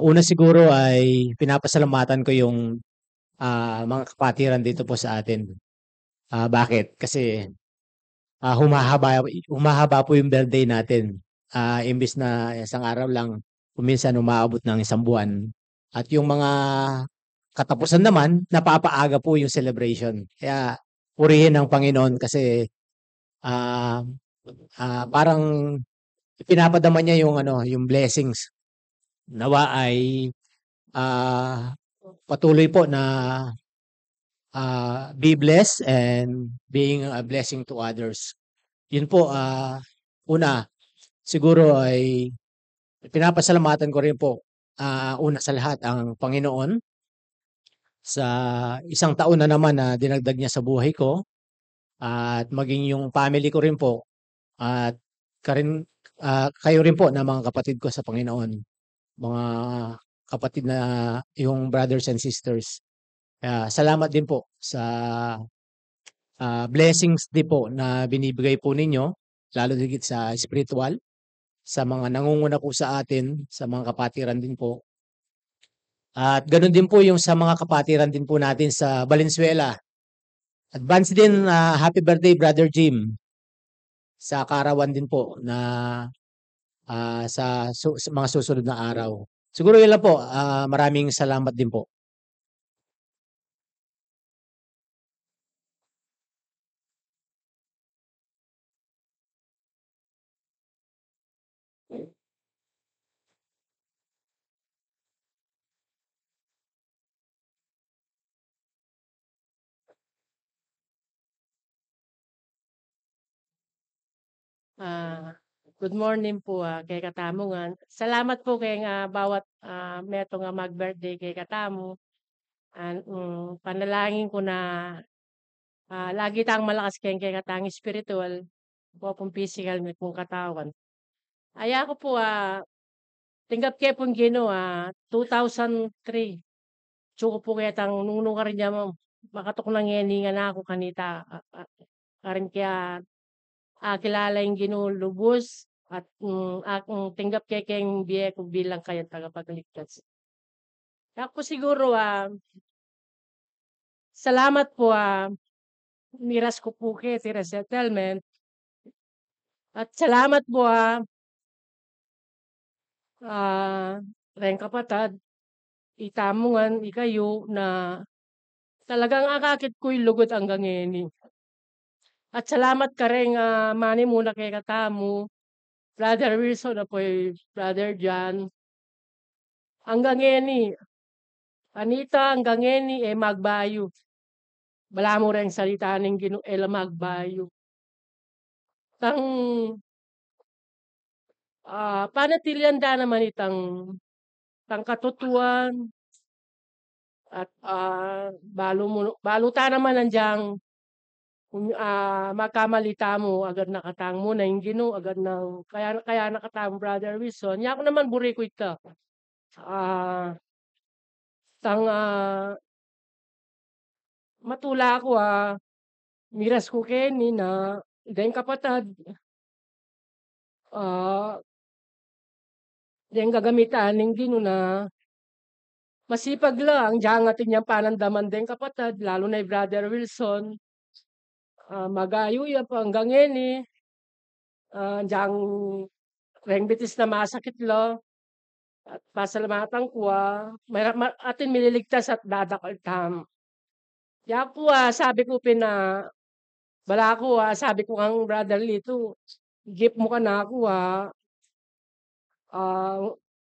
Una siguro ay pinapasalamatan ko yung mga kapatiran dito po sa atin. Bakit? Kasi humahaba po yung birthday natin. Imbis na isang araw lang, minsan umaabot ng isang buwan. At yung mga katapusan naman, napapaaga po yung celebration. Kaya purihin ng Panginoon kasi parang pinapadama niya yung yung blessings. Nawa ay patuloy po na be blessed and being a blessing to others. Yun po, una, siguro ay pinapasalamatan ko rin po una sa lahat ang Panginoon sa isang taon na naman na dinagdag niya sa buhay ko at maging yung family ko rin po at kayo rin po na mga kapatid ko sa Panginoon, mga kapatid na yung brothers and sisters. Salamat din po sa blessings din po na binibigay po ninyo, lalo higit sa spiritual, sa mga nangunguna po sa atin, sa mga kapatiran din po. At ganoon din po yung sa mga kapatiran din po natin sa Valenzuela. Advance din, happy birthday Brother Jim. Sa kaarawan din po na sa mga susunod na araw. Siguro yun lang po. Maraming salamat din po. Good morning po kay Katamungan. Salamat po kay bawat meto nga mag-birthday kay Katamo. Panalangin ko na lagi tang malakas kay katang spiritual po pong physical may pong katawan. Aya ko po tinggap kay pong Ginoo 2003. Tsuko po kaya tang nunong ka rin niya makatok nang nga na ako kanita. Karin kaya kilala yung Ginoo lubos at akong tinggap kay kayong biye ko bilang kayang tagapagligtas. Ako siguro salamat po miras ko po kay resettlement at salamat po ren kapatad itamungan ikayo na talagang akakit ko'y lugod hanggang ngayon. At salamat ka rin mani muna kay Katamo, Brother Wilson, Brother John. Hanggang ngayon Anita, hanggang ngayon magbayo. Bala mo rin salita ng Ginoo magbayo. Tang panatilian naman itang katutuan at baluta naman nandiyan makamalita mo agad nakatang mo na yung Ginoo agad nang kaya nakatang Brother Wilson. Nya ako naman buri ko ita. Matula ako miras ko keni na den kapatad den gagamitan ng Ginoo na masipag lang diyan atin yang panandaman den kapatad lalo na Brother Wilson. Magayo ya pa hanggang ngayon diyan rengbitis na masakit lo at pasalamatan ko atin mililigtas at dadakal tam. Ya po sabi ko bala ko sabi ko ang Brother Lito gift mo ka na ako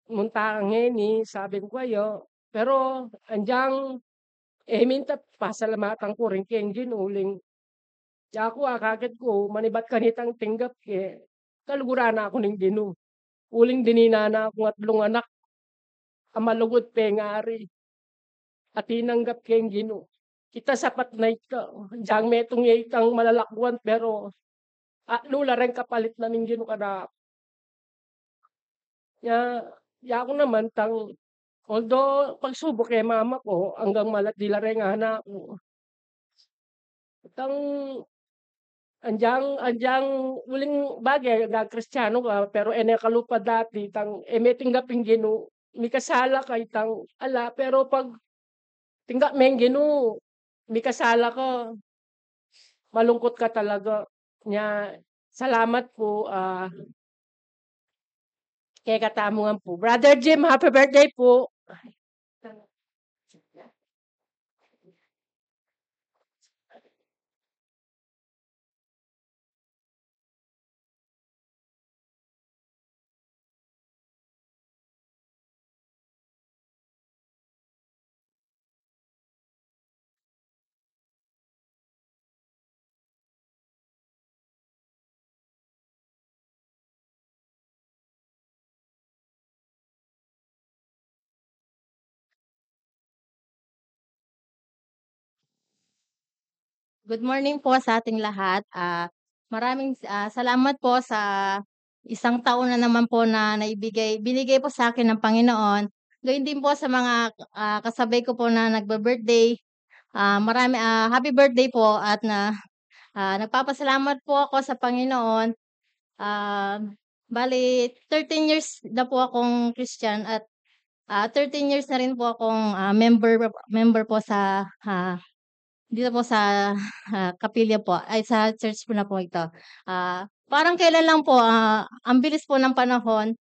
munta ngayon sabi ko kayo Pero andiang minta pasalamatan ko rin ken ginuling. Ti ako kakit ko manibat kanitang tinggap kalugurana ako ning Ginoo. Uling dininana ako nga 3 anak a malugod pengari. At tinanggap ken Ginoo. Kita sapat na ika. Diyang metong itang malalakwan pero lula rin kapalit na ning Ginoo kada ya ako naman although pagsubok mama ko hanggang dila rin nga anak ko. Andiang uling bagay Kristiyano ka pero kalupad dati may tinggaping Ginoo. Mikasala ka pero pag tinggap meng Ginoo, mikasala ka. Malungkot ka talaga. Salamat po kay katamungan po. Brother Jim, happy birthday po. Good morning po sa ating lahat. Maraming salamat po sa isang taon na naman po na binigay po sa akin ng Panginoon. Gayun din po sa mga kasabay ko po na nagbe-birthday. Happy birthday po at nagpapasalamat po ako sa Panginoon. Bali 13 years na po akong Christian at 13 years na rin po akong member po sa dito po sa kapilya po ay sa church po na po ito. Parang kailan lang po ang bilis po ng panahon.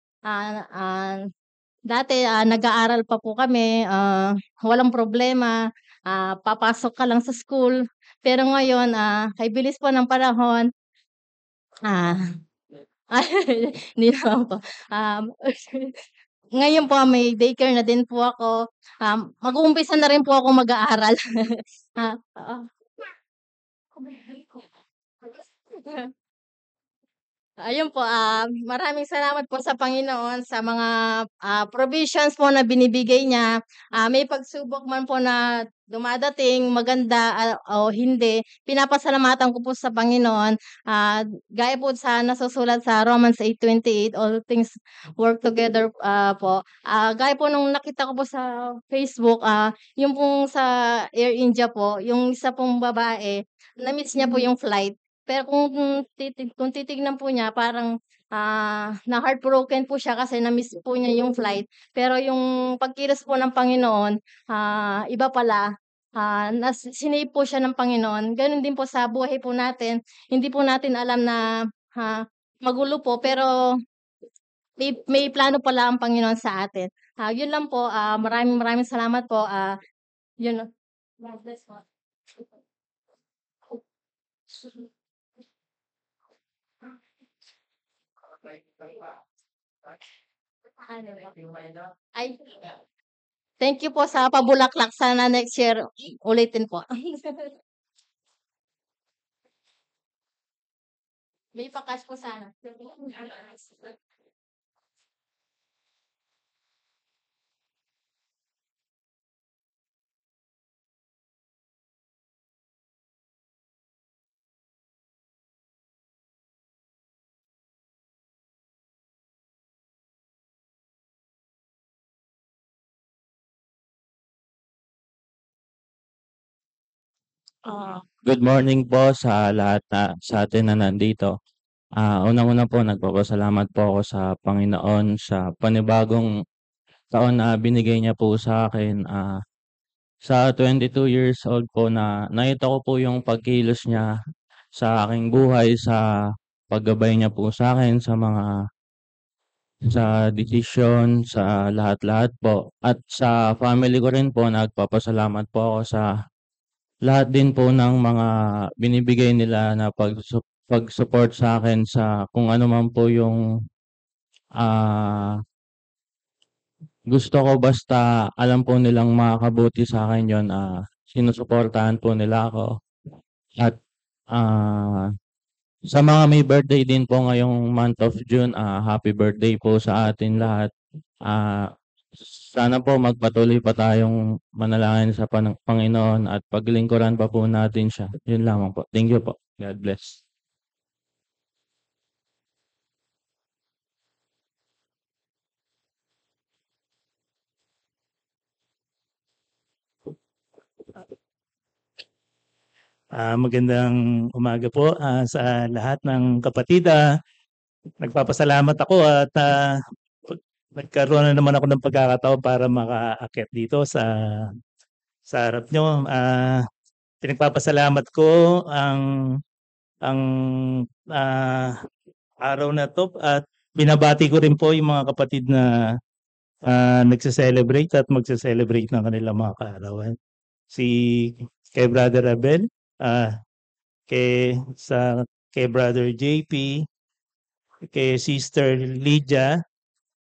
Dati nag-aaral pa po kami, walang problema, papasok ka lang sa school. Pero ngayon kay bilis po ng panahon hindi naman po. Ngayon po may daycare na din po ako. Mag-uumpisa na rin po ako mag-aaral. Ayun po, maraming salamat po sa Panginoon sa mga provisions po na binibigay niya. May pagsubok man po na dumadating, maganda o hindi, pinapasalamatan ko po sa Panginoon. Gaya po sa nasusulat sa Romans 8:28, all things work together po. Gaya po nung nakita ko po sa Facebook, yung pong sa Air India po, yung isa pong babae, na-miss niya po yung flight. Pero kung titignan po niya parang na-heartbroken po siya kasi na-miss po niya yung flight. Pero yung pagkilos po ng Panginoon, iba pala. Sinave po siya ng Panginoon. Gano'n din po sa buhay po natin. Hindi po natin alam na magulo po pero may plano pala ang Panginoon sa atin. Yun lang po. Maraming salamat po. Yun. God bless po. Ay, thank you po sa pabulaklak. Sana next year ulitin po. May pa-cash po sana. Good morning po sa lahat sa atin na nandito. Unang-una po nagpapasalamat po ako sa Panginoon sa panibagong taon na binigay niya po sa akin. Sa 22 years old po na nakita ko po yung pagkilos niya sa aking buhay, sa paggabay niya po sa akin sa desisyon, sa lahat-lahat po. At sa family ko rin po, nagpapasalamat po ako sa lahat din po ng mga binibigay nila na pag-support sa akin sa kung ano man po yung gusto ko basta alam po nilang makakabuti sa'kin yun, sinusuportahan po nila ako at, sa mga may birthday din po ngayong month of June, happy birthday po sa atin lahat. Ah, Sana po magpatuloy pa tayong manalangin sa Panginoon at paglingkuran pa po natin siya. Yun lamang po. Thank you po. God bless. Magandang umaga po sa lahat ng kapatid. Nagpapasalamat ako at nagkaroon na naman ako ng pagkakataon para makaakyat dito sa harap nyo. Pinagpapasalamat ko ang araw na to at binabati ko rin po yung mga kapatid na nagse-celebrate at magse-celebrate ng kanilang mga kaarawan. Kay Brother Abel, kay Brother JP, kay Sister Lydia,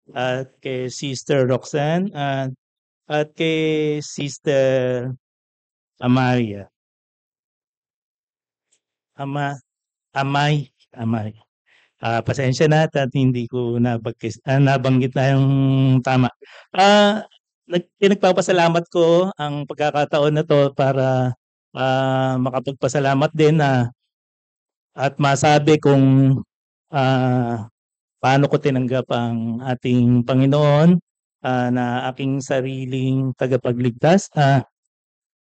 at kay Sister Roxanne, at kay Sister Amaria. Amay. Pasensya na at hindi ko nabanggit na yung tama. Pinagpapasalamat ko ang pagkakataon na to para makapagpasalamat din at masabi kung paano ko tinanggap ang ating Panginoon na aking sariling tagapagligtas.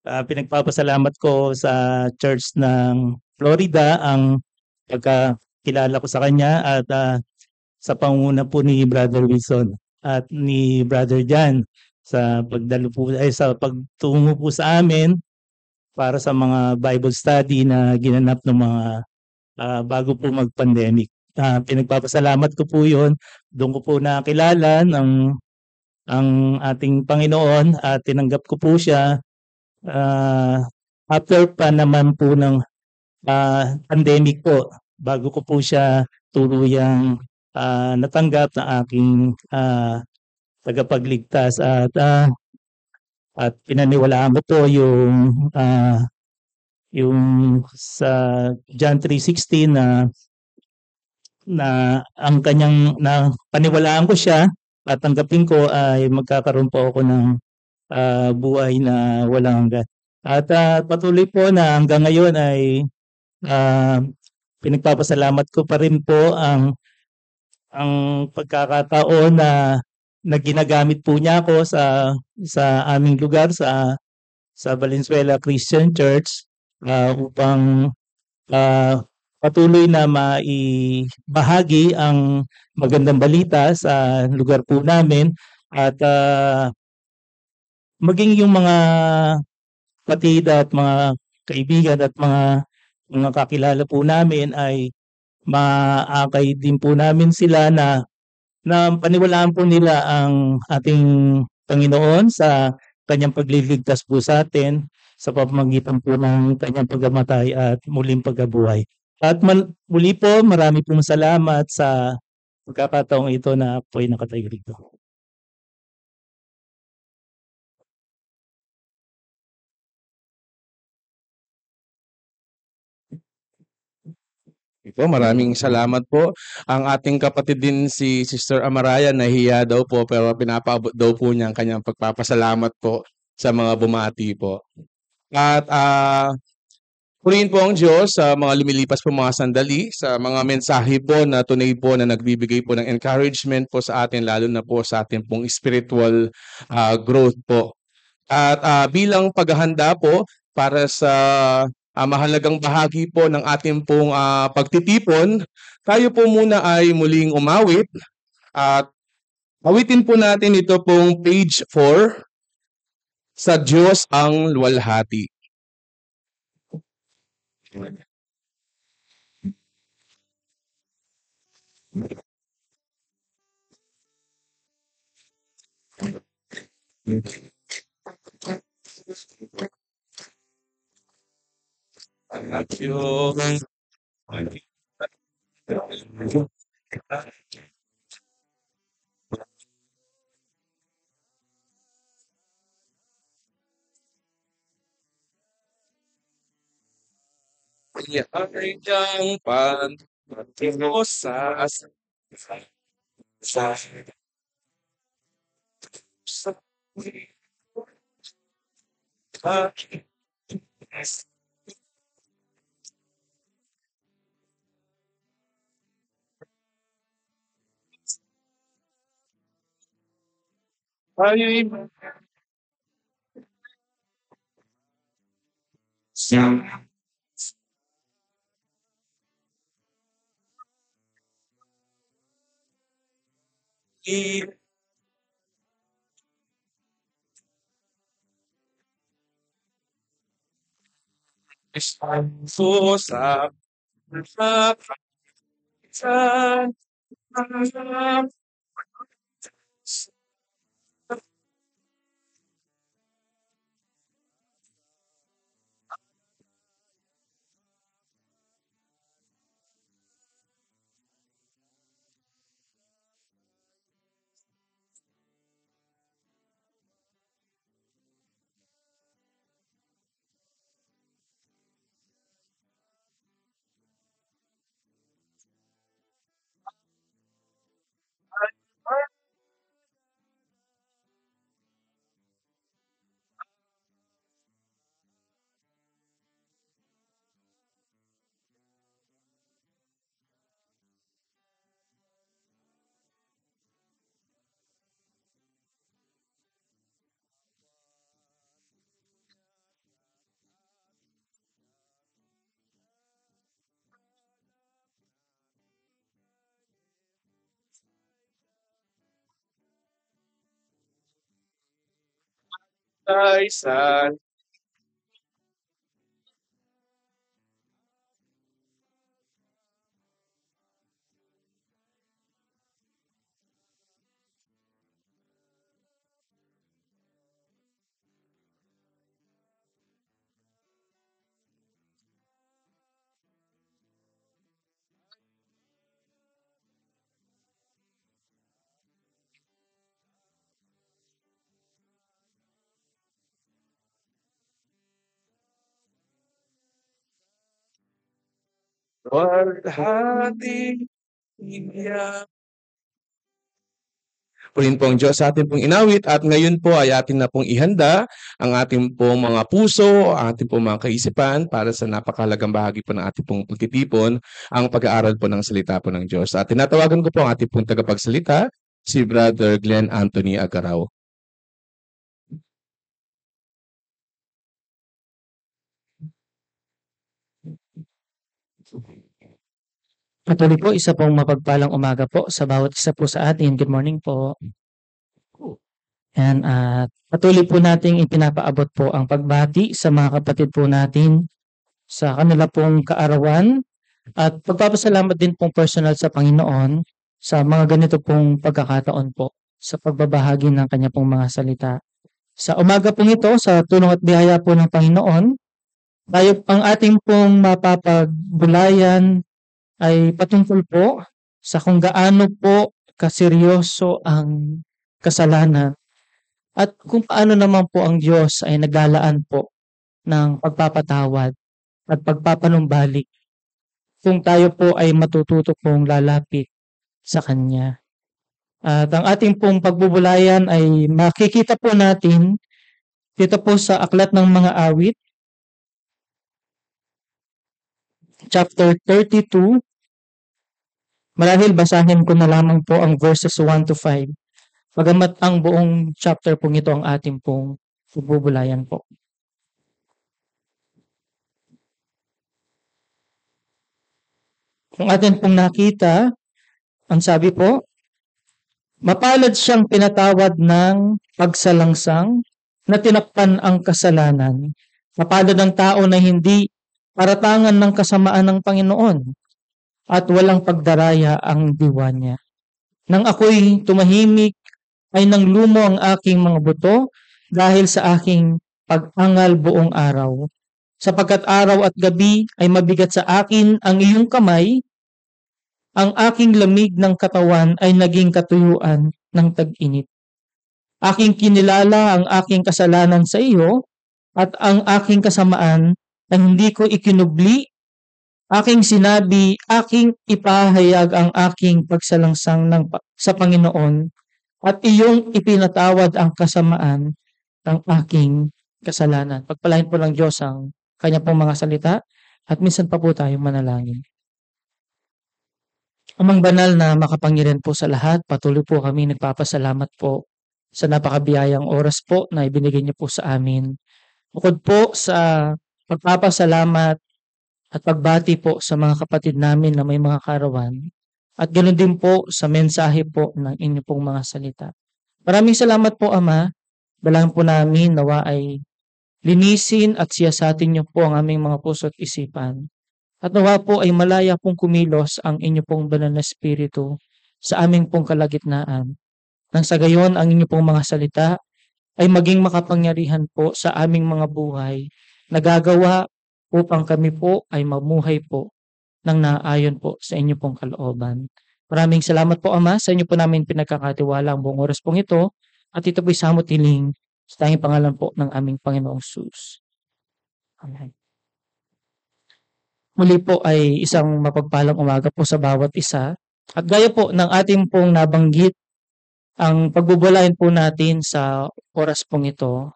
Pinagpapasalamat ko sa Church ng Florida ang pagkakilala ko sa kanya at sa panguna po ni Brother Wilson at ni Brother Jan sa pagtungo po sa amin para sa mga Bible study na ginanap ng mga bago po mag-pandemic. Pinagpapasalamat ko po yun. Doon ko po nakilala ang ating Panginoon at tinanggap ko po siya after pa naman po ng pandemic po. Bago ko po siya tuluyang natanggap na aking tagapagligtas at pinaniwalaan ko po yung sa John 3:16 na ang kanyang na paniwalaan ko siya at tanggapin ko ay magkakaroon po ako ng buhay na walang hanggan. At patuloy po na hanggang ngayon ay pinagpapasalamat ko pa rin po ang pagkakataon na ginagamit po niya ako sa aming lugar sa Valenzuela Christian Church upang patuloy na maibahagi ang magandang balita sa lugar po namin at maging yung mga kapatid at mga kaibigan at mga kakilala po namin ay maakay din po namin sila na paniwalaan po nila ang ating Panginoon sa kanyang pagliligtas po sa atin sa pamamagitan po ng kanyang pagkamatay at muling pagkabuhay. At muli po, marami pong salamat sa pagkakataong ito na po ay nakatayo rito. Ito, maraming salamat po. Ang ating kapatid din si Sister Amaraya, nahiya daw po pero pinapaabot daw po niya ang kanyang pagpapasalamat po sa mga bumati po. At purihin po ang Diyos sa mga lumilipas po mga sandali, sa mga mensahe po na tunay po na nagbibigay po ng encouragement po sa atin, lalo na po sa ating pong spiritual growth po. At bilang paghahanda po para sa mahalagang bahagi po ng ating pong pagtitipon, tayo po muna ay muling umawit at awitin po natin ito pong page 4, Sa Diyos ang Luwalhati. At yung Iyari niyang pagpatino sa Tayo'y Istanzo sa Taysan. Walhati niya. Purihin po ang Diyos sa ating pong inawit at ngayon po ay atin na pong ihanda ang ating pong mga puso, ang ating pong mga kaisipan para sa napakahalagang bahagi po ng ating pong pagtitipon, ang pag-aaral po ng salita po ng Diyos. At tinatawagan ko po ang ating pong tagapagsalita, si Brother Glenn Anthony Agaraw. Patuloy po, isa pong mapagpalang umaga po sa bawat isa po sa atin. Good morning po. Yan, at patuloy po nating ipinapaabot po ang pagbati sa mga kapatid po natin sa kanila pong kaarawan at pagpapasalamat din pong personal sa Panginoon sa mga ganito pong pagkakataon po sa pagbabahagi ng kanya pong mga salita. Sa umaga pong ito, sa tulong at biyaya po ng Panginoon, tayo ang ating pong mapapagbulayan ay patungkol po sa kung gaano po kaseryoso ang kasalanan at kung paano naman po ang Diyos ay naglalaan po ng pagpapatawad at pagpapanumbalik kung tayo po ay matututo pong lalapit sa Kanya. At ang ating pong pagbubulayan ay makikita po natin dito po sa Aklat ng Mga Awit, chapter 32. Marahil basahin ko na lamang po ang verses 1 to 5. Bagamat ang buong chapter pong ito ang ating pong pagbubulayan po. Kung atin pong nakita, ang sabi po, mapalad siyang pinatawad ng pagsalangsang na tinakpan ang kasalanan. Mapalad ang tao na hindi paratangan ng kasamaan ng Panginoon at walang pagdaraya ang diwa niya. Nang ako'y tumahimik, ay nang lumo ang aking mga buto dahil sa aking pag-angal buong araw. Sapagkat araw at gabi ay mabigat sa akin ang iyong kamay, ang aking lamig ng katawan ay naging katuyuan ng tag-init. Aking kinilala ang aking kasalanan sa iyo at ang aking kasamaan ay hindi ko ikinubli aking sinabi, aking ipahayag ang aking pagsalangsang sa Panginoon at iyong ipinatawad ang kasamaan ng aking kasalanan. Pagpalain po ng Diyos ang kanya pong mga salita at minsan pa po tayong manalangin. Amang banal na makapangyarihan po sa lahat, patuloy po kami nagpapasalamat po sa napakabiyayang oras po na ibinigay niyo po sa amin. Bukod po sa pagpapasalamat at pagbati po sa mga kapatid namin na may mga karawan, at ganoon din po sa mensahe po ng inyo pong mga salita. Maraming salamat po, Ama. Dalangin po namin nawa ay linisin at siyasatin niyo po ang aming mga puso at isipan. At nawa po ay malaya pong kumilos ang inyo pong banal na espiritu sa aming pong kalagitnaan. Nang sa gayon, ang inyo pong mga salita ay maging makapangyarihan po sa aming mga buhay na gagawa upang kami po ay mamuhay po ng naayon po sa inyo pong kalooban. Maraming salamat po, Ama, sa inyo po namin pinagkakatiwala ang buong oras pong ito at ito po'y samot hiling sa tanging pangalan po ng aming Panginoong Jesus. Amen. Muli po ay isang mapagpalang umaga po sa bawat isa. At gaya po ng ating pong nabanggit, ang pagbubulayan po natin sa oras pong ito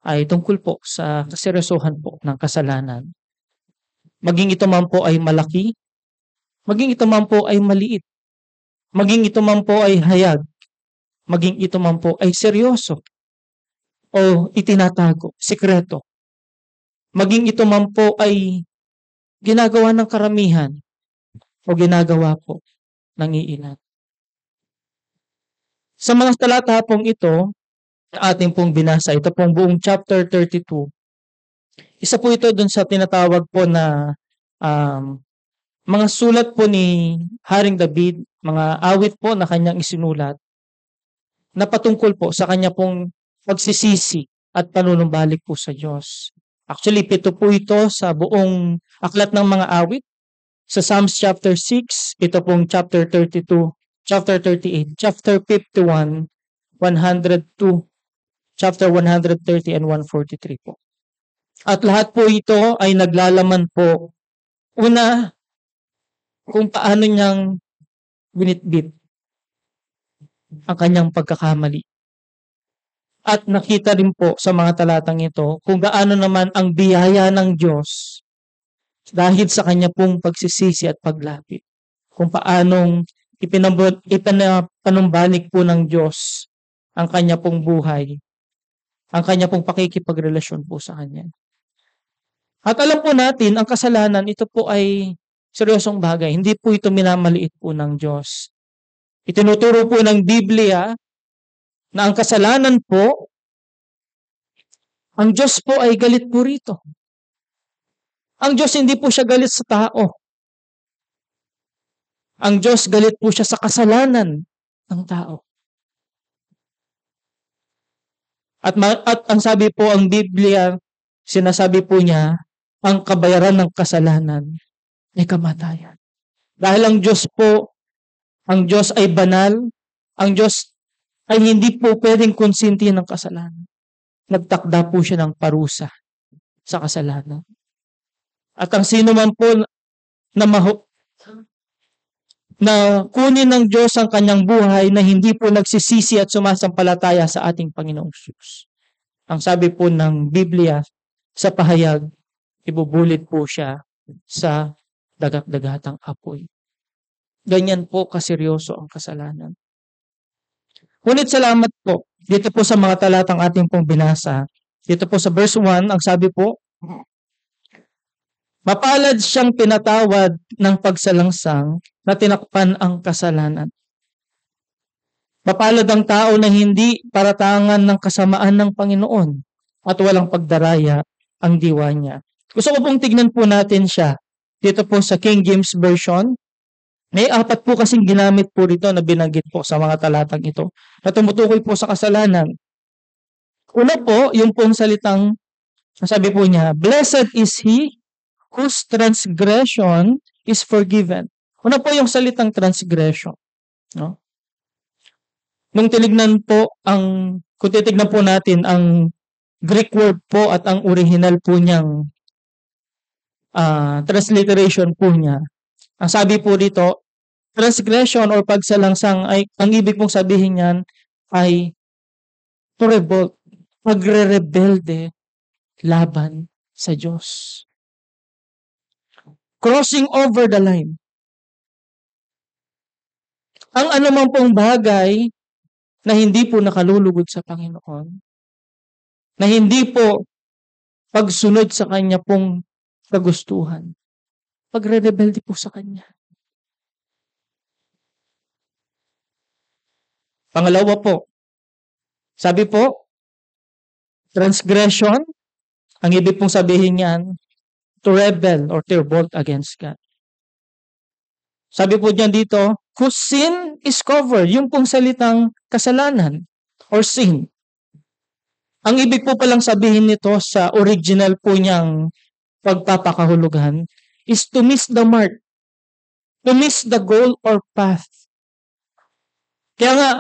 ay tungkol po sa kaseryosohan po ng kasalanan. Maging ito man po ay malaki, maging ito man po ay maliit, maging ito man po ay hayag, maging ito man po ay seryoso o itinatago, sikreto, maging ito man po ay ginagawa ng karamihan o ginagawa po ng iilan. Sa mga talata pong ito, ating pong binasa, ito pong buong chapter 32, isa po ito dun sa tinatawag po na mga sulat po ni Haring David, mga awit po na kanyang isinulat, na patungkol po sa kanya pong pagsisisi at panunumbalik po sa Diyos. Actually, 7 po ito sa buong aklat ng mga awit. Sa Psalms chapter 6, ito pong chapter 32, chapter 38, chapter 51, 102, chapter 130, and 143 po. At lahat po ito ay naglalaman po, una, kung paano niyang binitbit ang kanyang pagkakamali. At nakita rin po sa mga talatang ito kung gaano naman ang biyaya ng Diyos dahil sa kanya pong pagsisisi at paglapit. Kung paanong ipinapanumbalik po ng Diyos ang kanya pong buhay, ang kanya pong pakikipagrelasyon po sa kanya. At alam po natin, ang kasalanan, ito po ay seryosong bagay. Hindi po ito minamaliit po ng Diyos. Itinuturo po ng Biblia na ang kasalanan po, ang Diyos po ay galit po rito. Ang Diyos hindi po siya galit sa tao. Ang Diyos galit po siya sa kasalanan ng tao. At ang sabi po ang Biblia, sinasabi po niya, ang kabayaran ng kasalanan ay kamatayan. Dahil ang Diyos po, ang Diyos ay banal, ang Diyos ay hindi po pwedeng konsinti ng kasalanan. Nagtakda po siya ng parusa sa kasalanan. At ang sino man po na kunin ng Diyos ang kanyang buhay na hindi po nagsisisi at sumasampalataya sa ating Panginoong Diyos. Ang sabi po ng Biblia, sa pahayag, ibubulit po siya sa dagat-dagatang apoy. Ganyan po kaseryoso ang kasalanan. Ngunit salamat po, dito po sa mga talatang ating pong binasa, dito po sa verse 1, ang sabi po, mapalad siyang pinatawad ng pagsalangsang na tinakpan ang kasalanan. Mapalad ang tao na hindi paratangan ng kasamaan ng Panginoon at walang pagdaraya ang diwa niya. Gusto ko pong tignan po natin siya. Dito po sa King James Version, may 4 po kasing ginamit po rito na binanggit po sa mga talatang ito na tumutukoy po sa kasalanan. Una po, yung pong salitang, sabi po niya, blessed is he whose transgression is forgiven. Una po yung salitang transgression. No? Nung tinignan po, kung titignan po natin ang Greek word po at ang original po niyang transliteration po niya. Ang sabi po dito, transgression or pagsalangsang ay ang ibig pong sabihin niyan ay to revolt, pagre-rebelde laban sa Diyos. Crossing over the line. Ang anumang pong bagay na hindi po nakalulugod sa Panginoon, na hindi po pagsunod sa Kanya pong kagustuhan, pagre-rebelde po sa Kanya. Pangalawa po, sabi po, transgression, ang ibig pong sabihin niyan, to rebel or to revolt against God. Sabi po niyan dito, whose sin is covered, yung pong salitang kasalanan or sin. Ang ibig po palang sabihin nito sa original po niyang pagpapakahulugan is to miss the mark, to miss the goal or path. Kaya nga,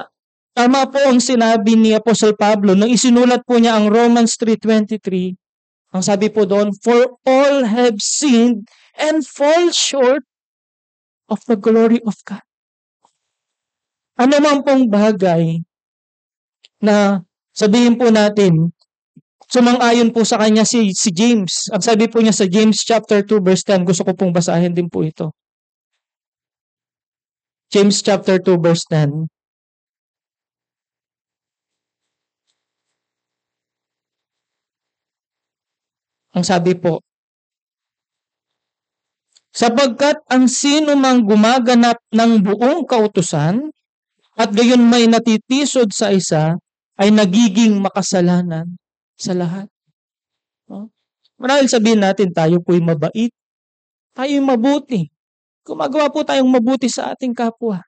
tama po ang sinabi ni Apostle Pablo nang isinulat po niya ang Romans 3:23. Ang sabi po doon, for all have sinned and fall short of the glory of God. Ano man pong bagay na sabihin po natin, sumang-ayon po sa kanya si James. Ang sabi po niya sa James chapter 2 verse 10, gusto ko pong basahin din po ito. James chapter 2 verse 10. Ang sabi po, sapagkat ang sino mang gumaganap ng buong kautusan at gayon may natitisod sa isa ay nagiging makasalanan sa lahat. No? Marahil sabihin natin tayo po'y mabait, tayo'y mabuti. Gumagawa po tayong mabuti sa ating kapwa.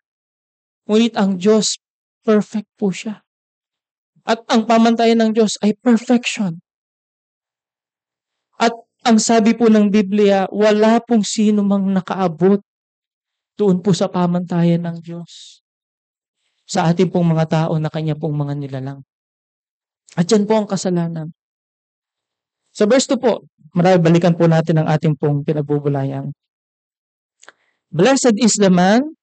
Ngunit ang Diyos, perfect po siya. At ang pamantayan ng Diyos ay perfection. At ang sabi po ng Biblia, wala pong sino mang nakaabot doon po sa pamantayan ng Diyos. Sa ating pong mga tao na Kanya pong mga nilalang. At yan po ang kasalanan. Sa verse 2 po, balikan po natin ang ating pong pinagbubulayan. Blessed is the man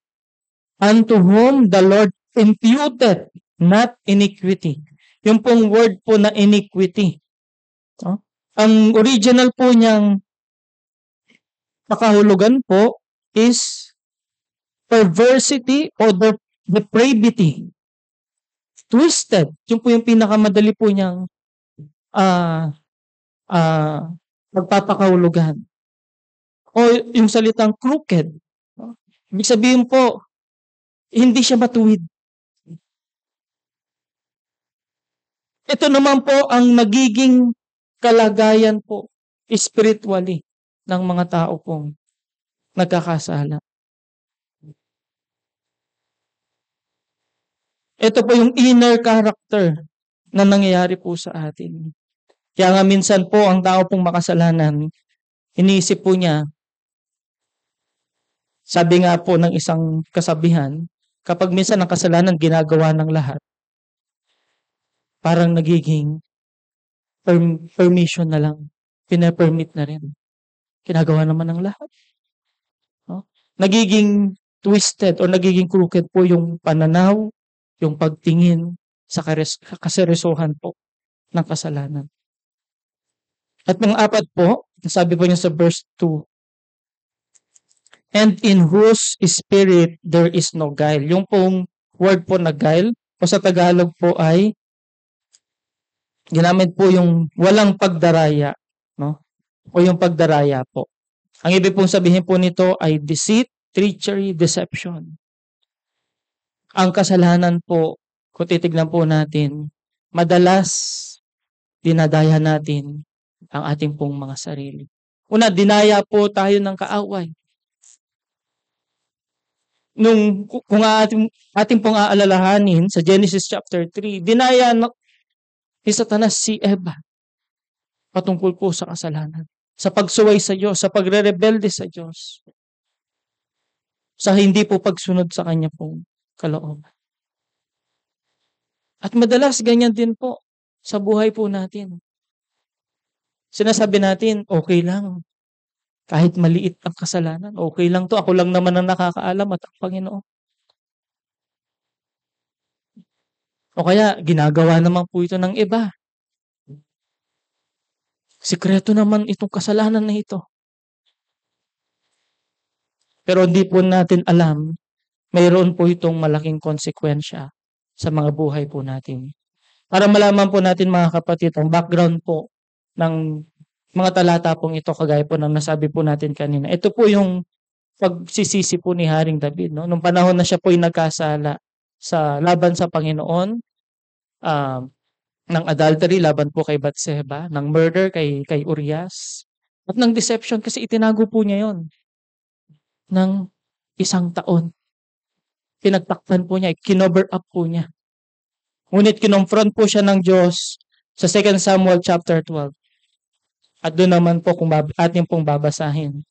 unto whom the Lord imputed not iniquity. Yung pong word po na iniquity. No? Ang original po niyang pakahulugan po is perversity or depravity. Twisted. Yung po yung pinakamadali po niyang magpapakahulugan. O yung salitang crooked. Ibig sabihin po, hindi siya matuwid. Ito naman po ang nagiging kalagayan po spiritually ng mga tao pong nagkakasala. Ito po yung inner character na nangyayari po sa atin. Kaya nga minsan po ang tao pong makasalanan, iniisip po niya, sabi nga po ng isang kasabihan, kapag minsan ang kasalanan ginagawa ng lahat, parang nagiging permission na lang. Pina-permit na rin. Ginagawa naman ng lahat. No? Nagiging twisted o nagiging crooked po yung pananaw, yung pagtingin sa kaseryosohan po ng kasalanan. At pang-apat po, sabi po niya sa verse 2, and in whose spirit there is no guile. Yung pong word po na guile, o sa Tagalog po ay ginamit po yung walang pagdaraya, no? O yung pagdaraya po. Ang ibig pong sabihin po nito ay deceit, treachery, deception. Ang kasalanan po, kung titignan po natin, madalas dinadaya natin ang ating pong mga sarili. Una, dinaya po tayo ng kaaway. Kung ating pong aalalahanin sa Genesis chapter 3, dinaya ni Satanas si Eva patungkol po sa kasalanan, sa pagsuway sa Diyos, sa pagre-rebelde sa Diyos, sa hindi po pagsunod sa Kanya pong kalooban. At madalas ganyan din po sa buhay po natin. Sinasabi natin, okay lang. Kahit maliit ang kasalanan, okay lang 'to, ako lang naman ang nakakaalam at ang Panginoon. O kaya ginagawa naman po ito ng iba. Sikreto naman itong kasalanan na ito. Pero hindi po natin alam, mayroon po itong malaking konsekwensya sa mga buhay po natin. Para malaman po natin mga kapatid, ang background po ng mga talata pong ito, kagaya po ng nasabi po natin kanina. Ito po yung pagsisisi po ni Haring David, no? Nung panahon na siya po ay nagkasala sa laban sa Panginoon, um, ng adultery laban po kay Bathsheba, ng murder kay Urias, at ng deception kasi itinago po niya yon ng 1 taon. Pinagtakpan po niya, kinover up po niya. Ngunit kinomfront po siya ng Diyos sa 2 Samuel chapter 12. At doon naman po kung atin pong babasahin,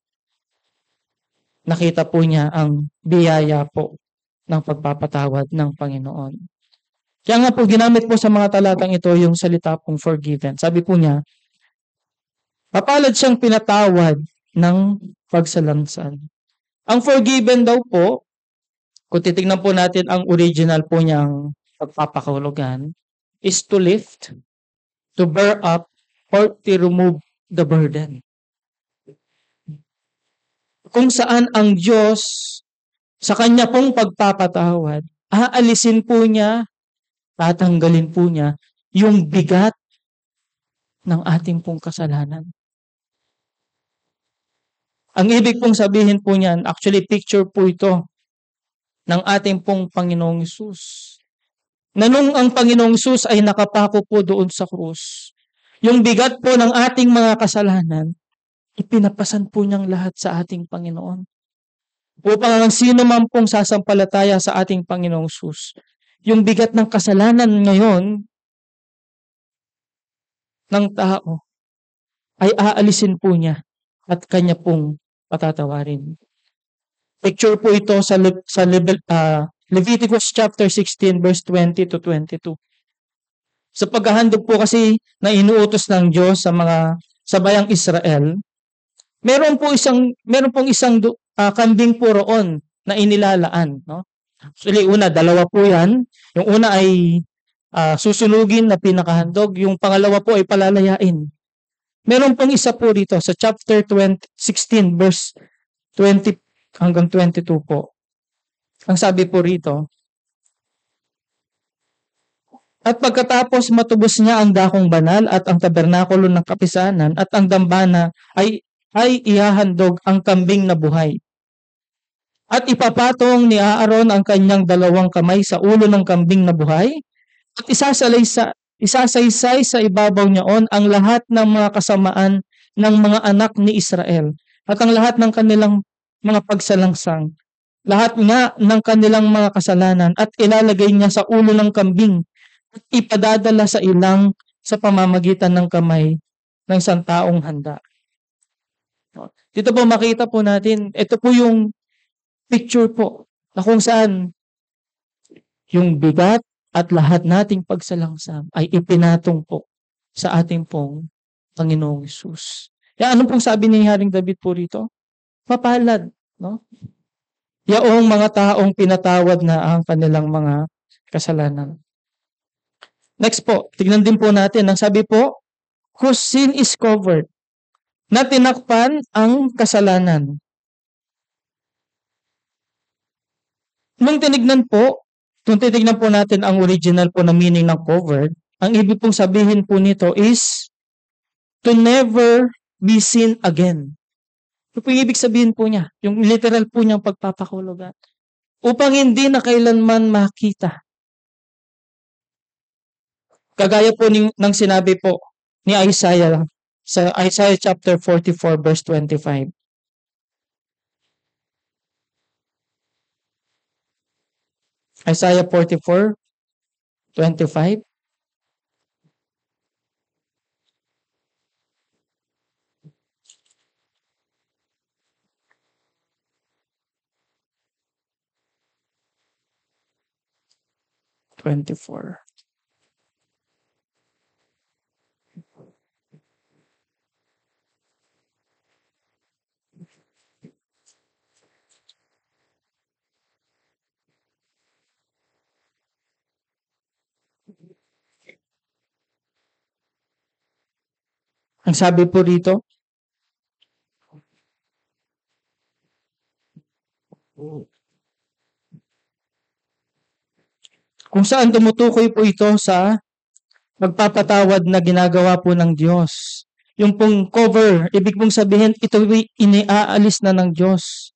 nakita po niya ang biyaya po ng pagpapatawad ng Panginoon. Kaya nga po ginamit po sa mga talatang ito yung salita pong forgiven. Sabi po niya, mapalad siyang pinatawad ng pagsalansan. Ang forgiven daw po, kung titignan po natin ang original po niyang pagpapakahulugan, is to lift, to bear up, or to remove the burden. Kung saan ang Diyos, sa kanya pong pagpapatawad, aalisin po niya, tatanggalin po niya yung bigat ng ating pong kasalanan. Ang ibig pong sabihin po niyan, actually picture po ito ng ating pong Panginoong Hesus. Na nung ang Panginoong Hesus ay nakapako po doon sa krus, yung bigat po ng ating mga kasalanan, ipinapasan po niyang lahat sa ating Panginoon. Upang ang sino man pong sasampalataya sa ating Panginoong Hesus, yung bigat ng kasalanan ngayon ng tao ay aalisin po niya at kanya pong patatawarin. Picture po ito sa Leviticus chapter 16 verse 20 to 22. Sa paghahandog po kasi na inuutos ng Diyos sa bayang Israel, meron pong isang kambing po roon na inilalaan, no? Actually, dalawa po yan. Yung una ay susunugin na pinakahandog. Yung pangalawa po ay palalayain. Meron pong isa po dito sa chapter 16 verse 20 hanggang 22 po. Ang sabi po rito, at pagkatapos matubos niya ang dakong banal at ang tabernakulo ng kapisanan at ang dambana ay ihahandog ang kambing na buhay. At ipapatong ni Aaron ang kanyang 2 kamay sa ulo ng kambing na buhay at isasaysay sa ibabaw niyaon ang lahat ng mga kasamaan ng mga anak ni Israel at ang lahat ng kanilang mga pagsalangsang, lahat nga ng kanilang mga kasalanan at ilalagay niya sa ulo ng kambing at ipadadala sa ilang sa pamamagitan ng kamay ng isang taong handa. Dito po makita po natin, ito po yung picture po na kung saan yung bigat at lahat nating pagsalangsam ay ipinatong po sa ating pong Panginoong Hesus. Kaya ano pong sabi ni Haring David po rito? Mapalad, no? Yaong mga taong pinatawad na ang kanilang mga kasalanan. Next po, tignan din po natin. Ang sabi po, whose sin is covered, na tinakpan ang kasalanan. Nung titignan po natin ang original po na meaning ng covered, ang ibig pong sabihin po nito is to never be seen again. Ito po yung ibig sabihin po niya, yung literal po niyang pagpapakahulugan. Upang hindi na kailanman makita. Kagaya po ng sinabi po ni Isaiah sa Isaiah chapter 44 verse 25. Isaiah 44:25. Ang sabi po rito, kung saan tumutukoy po ito sa magpapatawad na ginagawa po ng Diyos. Yung pong cover, ibig pong sabihin, ito iniaalis na ng Diyos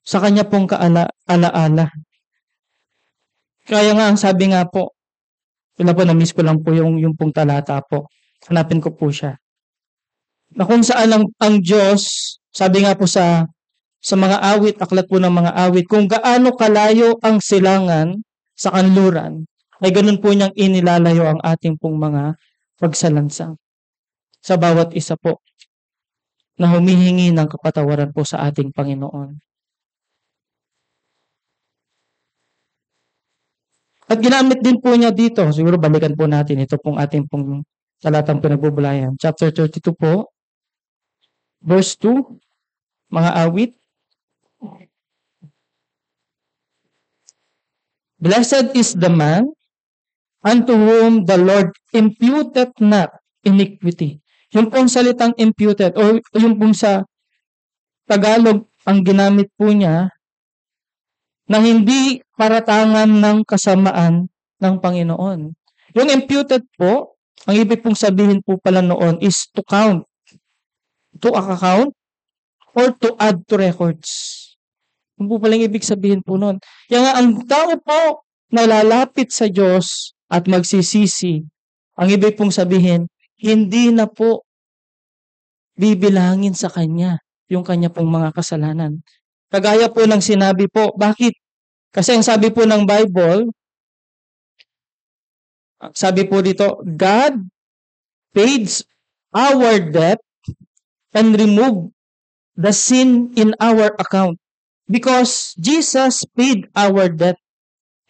sa kanya pong alaala. Kaya nga, ang sabi nga po, wala po, na-miss ko lang po yung pong talata po. Hanapin ko po siya. Na kung saan ang Diyos, sabi nga po sa mga awit, aklat po ng mga awit, kung gaano kalayo ang silangan sa kanluran, ay ganun po niyang inilalayo ang ating pong mga pagsalansang sa bawat isa po na humihingi ng kapatawaran po sa ating Panginoon. At ginamit din po niya dito, siguro balikan po natin ito pong ating pong talatang pinagbubulayan. Chapter 32 po, verse 2, mga awit. Blessed is the man unto whom the Lord imputeth not iniquity. Yung pong salitang imputed, o yung pong sa Tagalog, ang ginamit po niya, na hindi paratangan ng kasamaan ng Panginoon. Yung imputed po, ang ibig pong sabihin po pala noon is to count, to account, or to add to records. Yung po palang ibig sabihin po noon. Kaya nga, ang tao po na lalapit sa Diyos at magsisisi, ang ibig pong sabihin, hindi na po bibilangin sa Kanya yung Kanya pong mga kasalanan. Kagaya po ng sinabi po, bakit? Kasi ang sabi po ng Bible, sabi po dito, God paid our debt and removed the sin in our account. Because Jesus paid our debt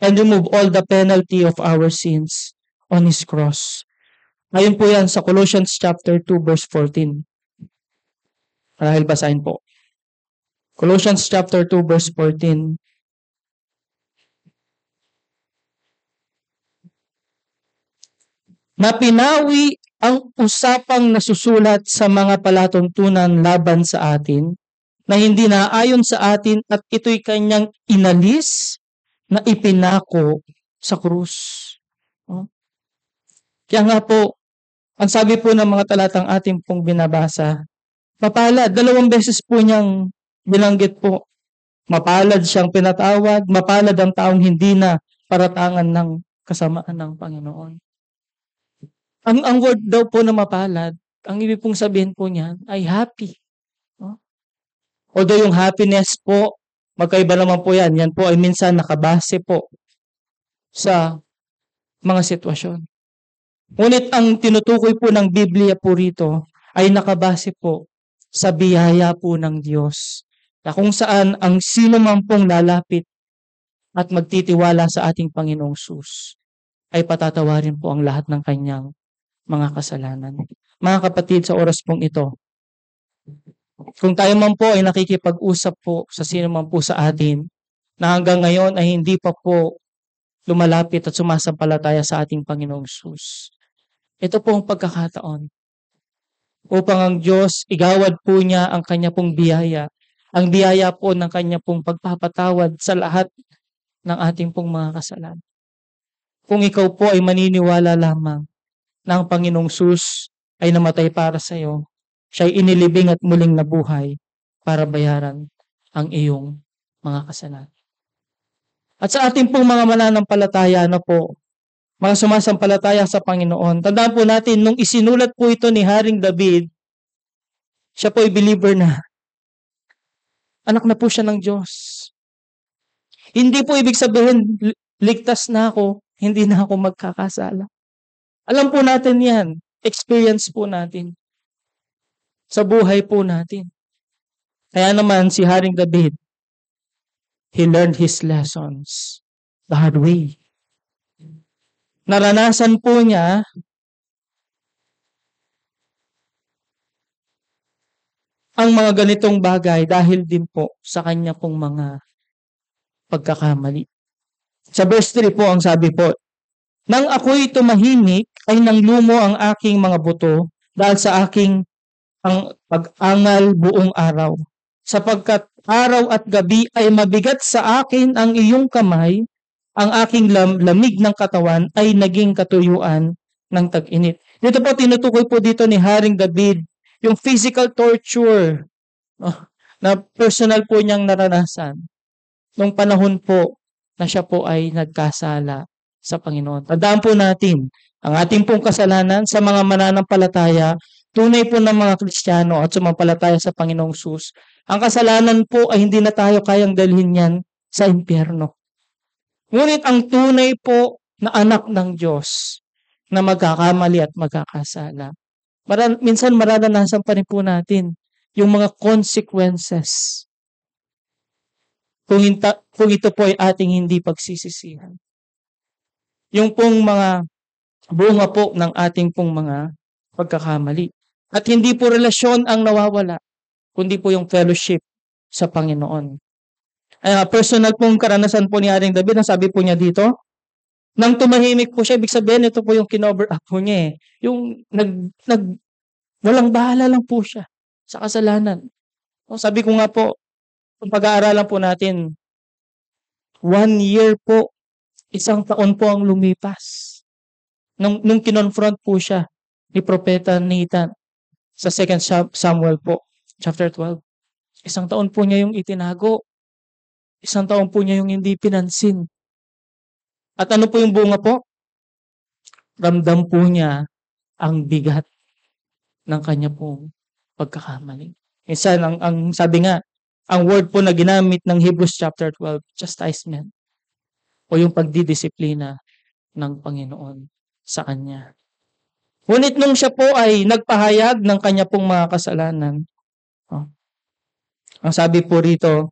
and removed all the penalty of our sins on His cross. Ngayon po yan sa Colossians chapter 2 verse 14. Marahil basahin po. Colossians chapter 2 verse 14. Na pinawi ang usapang nasusulat sa mga palatuntunan laban sa atin, na hindi naayon sa atin at ito'y kanyang inalis na ipinako sa krus. Kaya nga po, ang sabi po ng mga talatang ating pong binabasa, mapalad, 2 beses po niyang binanggit po, mapalad siyang pinatawad, mapalad ang taong hindi na paratangan ng kasamaan ng Panginoon. Ang word daw po na mapalad, ang ibig pong sabihin po niyan ay happy. Although yung happiness po, magkaiba naman po yan. Yan po ay minsan nakabase po sa mga sitwasyon. Ngunit ang tinutukoy po ng Biblia po rito ay nakabase po sa biyaya po ng Diyos. Na kung saan ang sino man pong lalapit at magtitiwala sa ating Panginoong Sus ay patatawarin po ang lahat ng kanyang mga kasalanan. Mga kapatid, sa oras pong ito, kung tayo man po ay nakikipag-usap po sa sino man po sa atin na hanggang ngayon ay hindi pa po lumalapit at sumasampalataya sa ating Panginoong Sus, ito po ang pagkakataon upang ang Diyos igawad po niya ang kanya pong biyaya, ang biyaya po ng kanya pong pagpapatawad sa lahat ng ating pong mga kasalanan. Kung ikaw po ay maniniwala lamang na ang Panginoong Sus ay namatay para sa iyo, siya'y inilibing at muling nabuhay para bayaran ang iyong mga kasalanan. At sa ating pong mga mananampalataya na po, mga sumasampalataya sa Panginoon, tandaan po natin, nung isinulat po ito ni Haring David, siya po ay believer na. Anak na po siya ng Diyos. Hindi po ibig sabihin, ligtas na ako, hindi na ako magkakasala. Alam po natin yan. Experience po natin. Sa buhay po natin. Kaya naman si Haring David, he learned his lessons the hard way. Naranasan po niya ang mga ganitong bagay dahil din po sa kanya pong mga pagkakamali. Sa verse 3 po ang sabi po, nang ako'y tumahimik ay nanglumo ang aking mga buto dahil sa aking ang pag-angal buong araw. Sapagkat araw at gabi ay mabigat sa akin ang iyong kamay, ang aking lamig ng katawan ay naging katuyuan ng tag-init. Dito po, tinutukoy po dito ni Haring David yung physical torture na personal po niyang naranasan nung panahon po na siya po ay nagkasala sa Panginoon. Tandaan po natin, ang ating pong kasalanan sa mga mananampalataya, tunay po ng mga Kristiyano at sumampalataya sa Panginoong Sus, ang kasalanan po ay hindi na tayo kayang dalhin yan sa impyerno. Ngunit ang tunay po na anak ng Diyos na magkakamali at magkakasala, minsan mararanasan pa rin po natin yung mga consequences kung ito po ay ating hindi pagsisisihan. Yung pong mga bunga po ng ating pong mga pagkakamali. At hindi po relasyon ang nawawala, kundi po yung fellowship sa Panginoon. Personal pong karanasan po ni Haring David, ang sabi po niya dito, nang tumahimik po siya, ibig sabihin, ito po yung kinover up po niya eh. Yung walang bahala lang po siya sa kasalanan. Sabi ko nga po, kung pag-aaralan po natin, 1 year po, 1 taon po ang lumipas. Nung kinonfront po siya ni Propeta Nathan sa 2 Samuel po, chapter 12. 1 taon po niya yung itinago. 1 taon po niya yung hindi pinansin. At ano po yung bunga po? Ramdam po niya ang bigat ng kanya pong pagkakamali. Minsan, ang sabi nga, ang word po na ginamit ng Hebrews chapter 12, chastisement, o yung pagdidisiplina ng Panginoon sa kanya. Ngunit nung siya po ay nagpahayag ng kanya pong mga kasalanan, ang sabi po rito,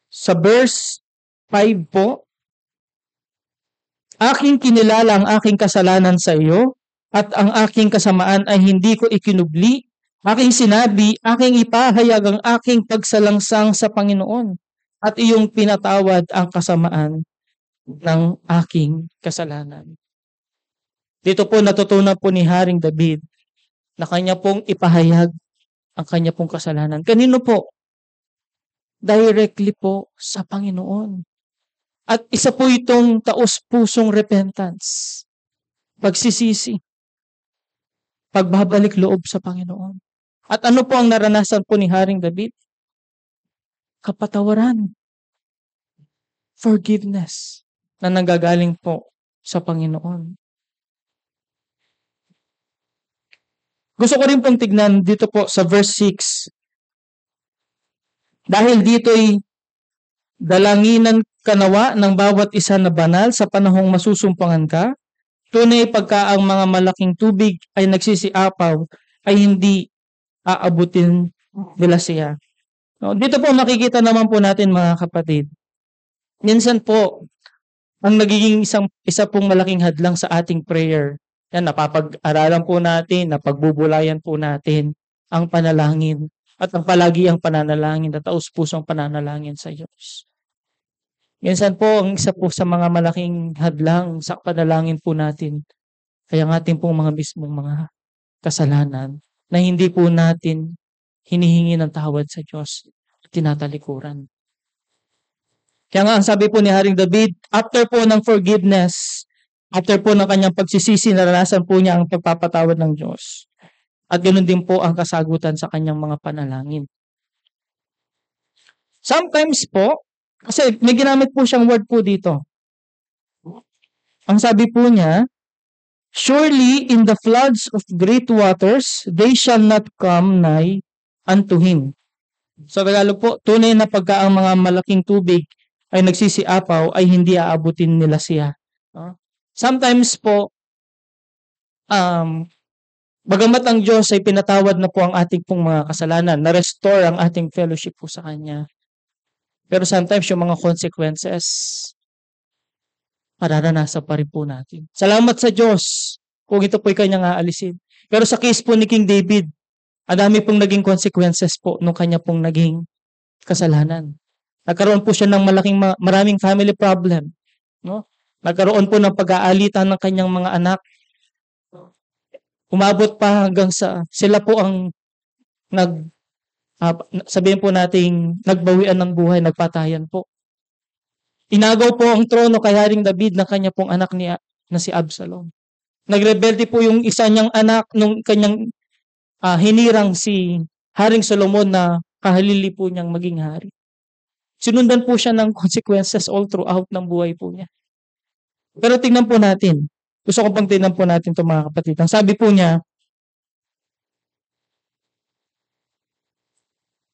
sa verse 5 po, aking kinilala ang aking kasalanan sa iyo, at ang aking kasamaan ay hindi ko ikinubli. Aking sinabi, aking ipahayag ang aking pagsalangsang sa Panginoon, at iyong pinatawad ang kasamaan ng aking kasalanan. Dito po natutunan po ni Haring David na kanya pong ipahayag ang kanya pong kasalanan. Kanino po? Directly po sa Panginoon. At isa po itong taos-pusong repentance, pagsisisi, pagbabalik loob sa Panginoon. At ano po ang naranasan po ni Haring David? Kapatawaran, forgiveness, na nanggagaling po sa Panginoon. Gusto ko rin pong tignan dito po sa verse 6. Dahil dito'y dalanginan kanawa ng bawat isa na banal sa panahong masusumpangan ka, tunay pagka ang mga malaking tubig ay nagsisiapaw, ay hindi aabutin nila siya. Dito po makikita naman po natin mga kapatid, minsan po, ang nagiging isa pong malaking hadlang sa ating prayer, yan, napapag-aralan po natin, napagbubulayan po natin ang panalangin at ang palagi ang pananalangin at taos-pusong pananalangin sa Diyos. Minsan po, ang isa po sa mga malaking hadlang sa panalangin po natin ay ang ating pong mga mismong mga kasalanan na hindi po natin hinihingi ng tawad sa Diyos at tinatalikuran. Kaya nga, ang sabi po ni Haring David, after po ng forgiveness, after po ng kanyang pagsisisi, naranasan po niya ang pagpapatawad ng Diyos. At ganoon din po ang kasagutan sa kanyang mga panalangin. Sometimes po, kasi may ginamit po siyang word po dito. Ang sabi po niya, surely in the floods of great waters, they shall not come nigh unto him. Sa Tagalog po, tunay na pagka ang mga malaking tubig ay nagsisiapaw, ay hindi aabutin nila siya. Sometimes po, bagamat ang Diyos ay pinatawad na po ang ating pong mga kasalanan, na-restore ang ating fellowship po sa Kanya. Pero sometimes yung mga consequences, mararanasan pa rin po natin. Salamat sa Diyos kung ito po'y Kanyang aalisin. Pero sa case po ni King David, ang dami pong naging consequences po nung Kanya pong naging kasalanan. Nagkaroon po siya ng maraming family problem. No? Nagkaroon po ng pag-aalitan ng kanyang mga anak Umabot pa hanggang sa sila po ang sabihin po nating nagbawian ng buhay, nagpatayan po. Inagaw po ang trono kay Haring David na kanya pong anak na si Absalom. Nagrebelde po yung isa niyang anak nung kanyang hinirang si Haring Solomon na kahalili po niyang maging hari. Sinundan po siya ng consequences all throughout ng buhay po niya. Pero tingnan po natin. Gusto ko pang tingnan po natin ito mga kapatid. Ang sabi po niya,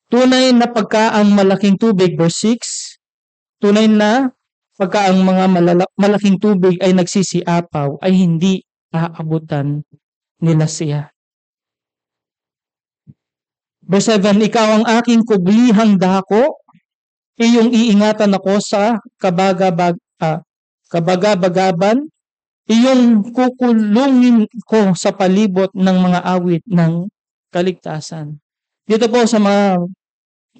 tunay na pagkaang malaking tubig, verse 6, tunay na pagka ang mga malaking tubig ay nagsisiapaw, ay hindi aabutan nila siya. Verse 7, ikaw ang aking kublihang dako, iyong iingatan ako sa kabagabagaban, iyong kukulungin ko sa palibot ng mga awit ng kaligtasan. Dito po sa mga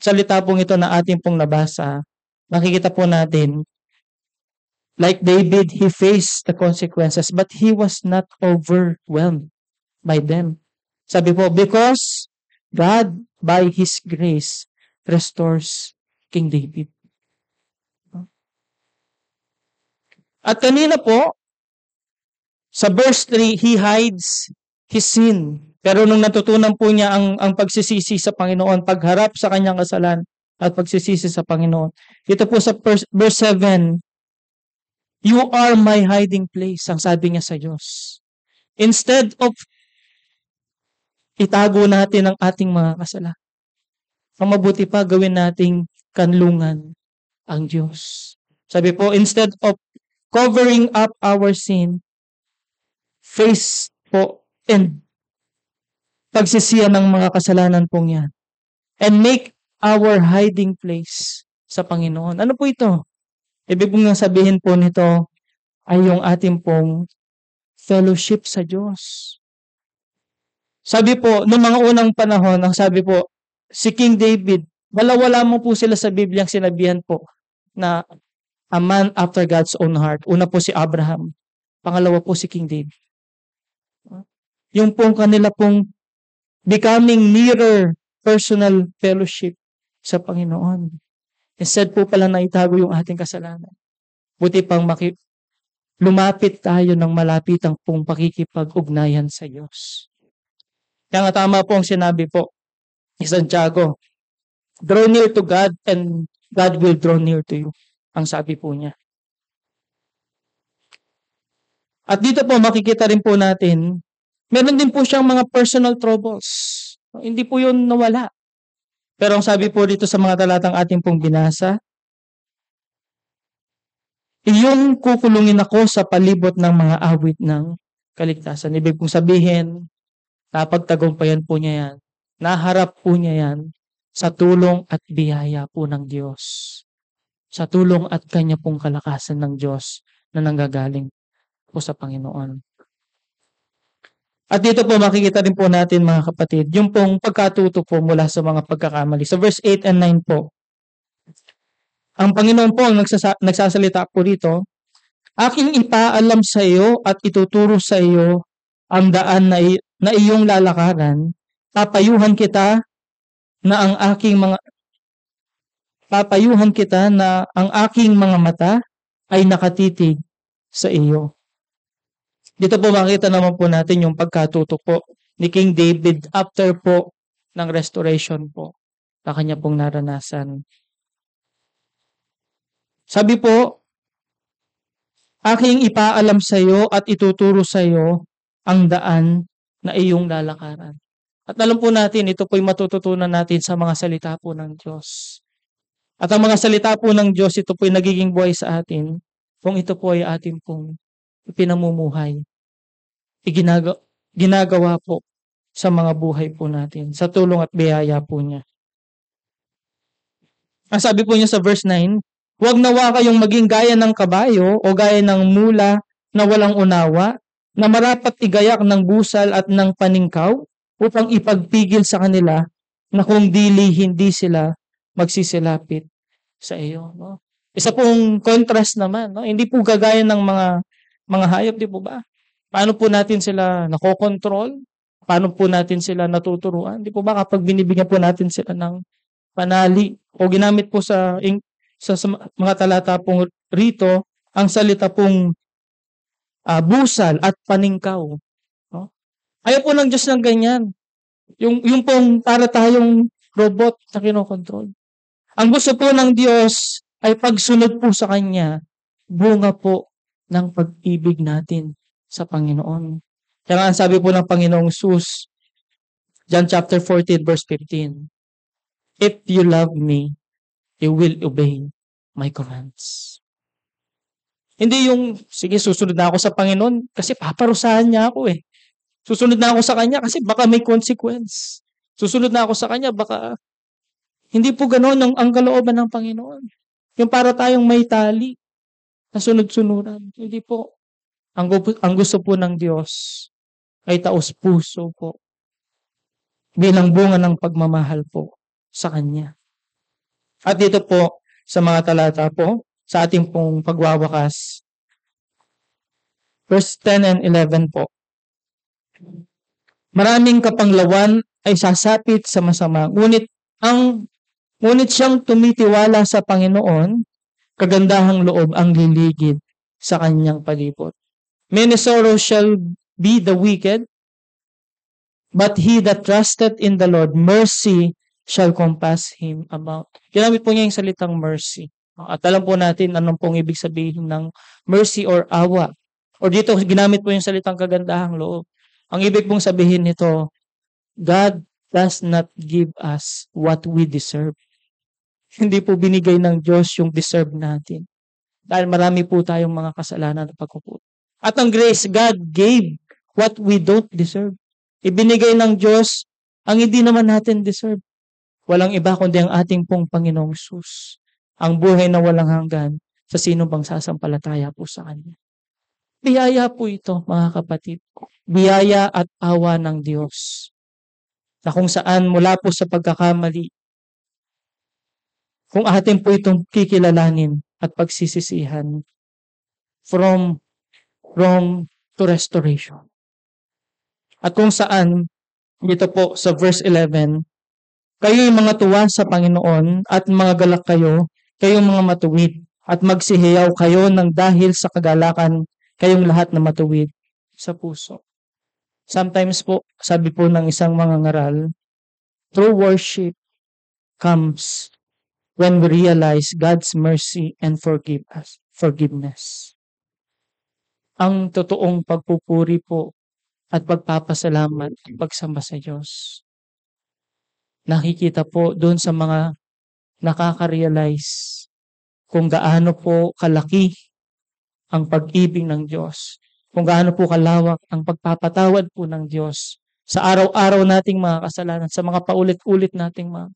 salita pong ito na ating pong nabasa, makikita po natin, like David, he faced the consequences, but he was not overwhelmed by them. Sabi po, because God, by His grace, restores King David. At kanina po, sa verse 3, he hides his sin. Pero nung natutunan po niya ang pagsisisi sa Panginoon, pagharap sa kanyang kasalanan at pagsisisi sa Panginoon. Ito po sa verse 7, you are my hiding place, ang sabi niya sa Diyos. Instead of itago natin ang ating mga kasalanan, ang mabuti pa gawin nating kanlungan ang Diyos. Sabi po, instead of covering up our sin, face po and pagsisiya ng mga kasalanan pong yan. And make our hiding place sa Panginoon. Ano po ito? Ibig pong sabihin po nito ay yung ating pong fellowship sa Diyos. Sabi po, noong mga unang panahon, ang sabi po, si King David, wala mo po sila sa Biblia ang sinabihan po na a man after God's own heart. Una po si Abraham. Pangalawa po si King David. Yung pong kanila pong becoming nearer personal fellowship sa Panginoon. Instead po pala na itago yung ating kasalanan. Buti pang lumapit tayo ng malapitang pong pakikipag-ugnayan sa Diyos. Kaya nga tama po ang sinabi po ni Santiago, draw near to God and God will draw near to you. Ang sabi po niya. At dito po makikita rin po natin, meron din po siyang mga personal troubles. Hindi po yun nawala. Pero ang sabi po dito sa mga talatang ating pong binasa, iyong kukulungin ako sa palibot ng mga awit ng kaligtasan. Ibig pong sabihin, napagtagumpayan po niya yan. Naharap po niya yan sa tulong at biyaya po ng Diyos. Sa tulong at kanya pong kalakasan ng Diyos na nanggagaling po sa Panginoon. At dito po makikita rin po natin mga kapatid, yung pong pagkatuto po mula sa mga pagkakamali. Sa verse 8 and 9 po, ang Panginoon po ang nagsasalita po dito, aking ipaalam sa iyo at ituturo sa iyo ang daan na iyong lalakaran, papayuhan kita na ang aking mga mata ay nakatitig sa iyo. Dito po makita naman po natin yung pagkatuto po ni King David after po ng restoration po na kanya pong naranasan. Sabi po, aking ipaalam sa iyo at ituturo sa iyo ang daan na iyong lalakaran. At alam po natin, ito po'y matututunan natin sa mga salita po ng Diyos. At ang mga salita po ng Diyos, ito po'y nagiging buhay sa atin kung ito po ay ating pong pinamumuhay. Ginagawa po sa mga buhay po natin, sa tulong at biyaya po niya. Ang sabi po niya sa verse 9, huwag nawa kayong maging gaya ng kabayo o gaya ng mula na walang unawa, na marapat igayak ng busal at ng paningkaw upang ipagpigil sa kanila na kung hindi sila magsisilapit sa iyo. No? Isa pong contrast naman. No? Hindi po gagaya ng mga hayop, di po ba? Paano po natin sila nakokontrol? Paano po natin sila natuturuan? Di po ba kapag binibigyan po natin sila ng panali o ginamit po sa mga talata pong rito, ang salita pong busal at paningkaw. No? Ayaw po ng Diyos ng ganyan. Yung pong para tayong robot na kinokontrol. Ang gusto po ng Diyos ay pagsunod po sa Kanya, bunga po ng pag-ibig natin sa Panginoon. Kaya nga ang sabi po ng Panginoong Sus, John chapter 14 verse 15, if you love me, you will obey my commands. Hindi yung, sige, susunod na ako sa Panginoon kasi paparusahan niya ako eh. Susunod na ako sa Kanya kasi baka may consequence. Susunod na ako sa Kanya, baka hindi po ganoon ang kalooban ng Panginoon. Yung para tayong may tali na sunod-sunuran. Hindi po. Ang gusto po ng Diyos ay taos-puso po bilang bunga ng pagmamahal po sa Kanya. At dito po, sa mga talata po, sa ating pong pagwawakas, verse 10 and 11 po. Maraming kapanglawan ay sasapit sa masama, ngunit siyang tumitiwala sa Panginoon, kagandahang loob ang liligid sa kanyang palibot. Many sorrows shall be the wicked, but he that trusted in the Lord, mercy shall compass him about. Ginamit po niya yung salitang mercy. At alam po natin anong pong ibig sabihin ng mercy or awa. O dito, ginamit po yung salitang kagandahang loob. Ang ibig pong sabihin nito, God does not give us what we deserve. Hindi po binigay ng Diyos yung deserve natin. Dahil marami po tayong mga kasalanan at pagkukulang. At ang grace, God gave what we don't deserve. Ibinigay ng Diyos ang hindi naman natin deserve. Walang iba kundi ang ating pong Panginoong Sus. Ang buhay na walang hanggan sa sino bang sasampalataya po sa Kanya. Biyaya po ito, mga kapatid. Biyaya at awa ng Diyos. Na kung saan mula po sa pagkakamali, kung atin po itong kikilalanin at pagsisisihan from wrong to restoration. At kung saan, dito po sa verse 11, kayo'y mga tuwa sa Panginoon at mga galak kayo, kayong mga matuwid, at magsihiyaw kayo ng dahil sa kagalakan, kayong lahat na matuwid sa puso. Sometimes po, sabi po ng isang mangangaral, true worship comes when we realize God's mercy and forgiveness. Ang totoong pagpupuri po at pagpapasalamat, pagsamba sa Diyos. Nakikita po doon sa mga nakaka-realize kung gaano po kalaki ang pag-ibig ng Diyos, kung gaano po kalawak ang pagpapatawad po ng Diyos sa araw-araw nating mga kasalanan, sa mga paulit-ulit nating mga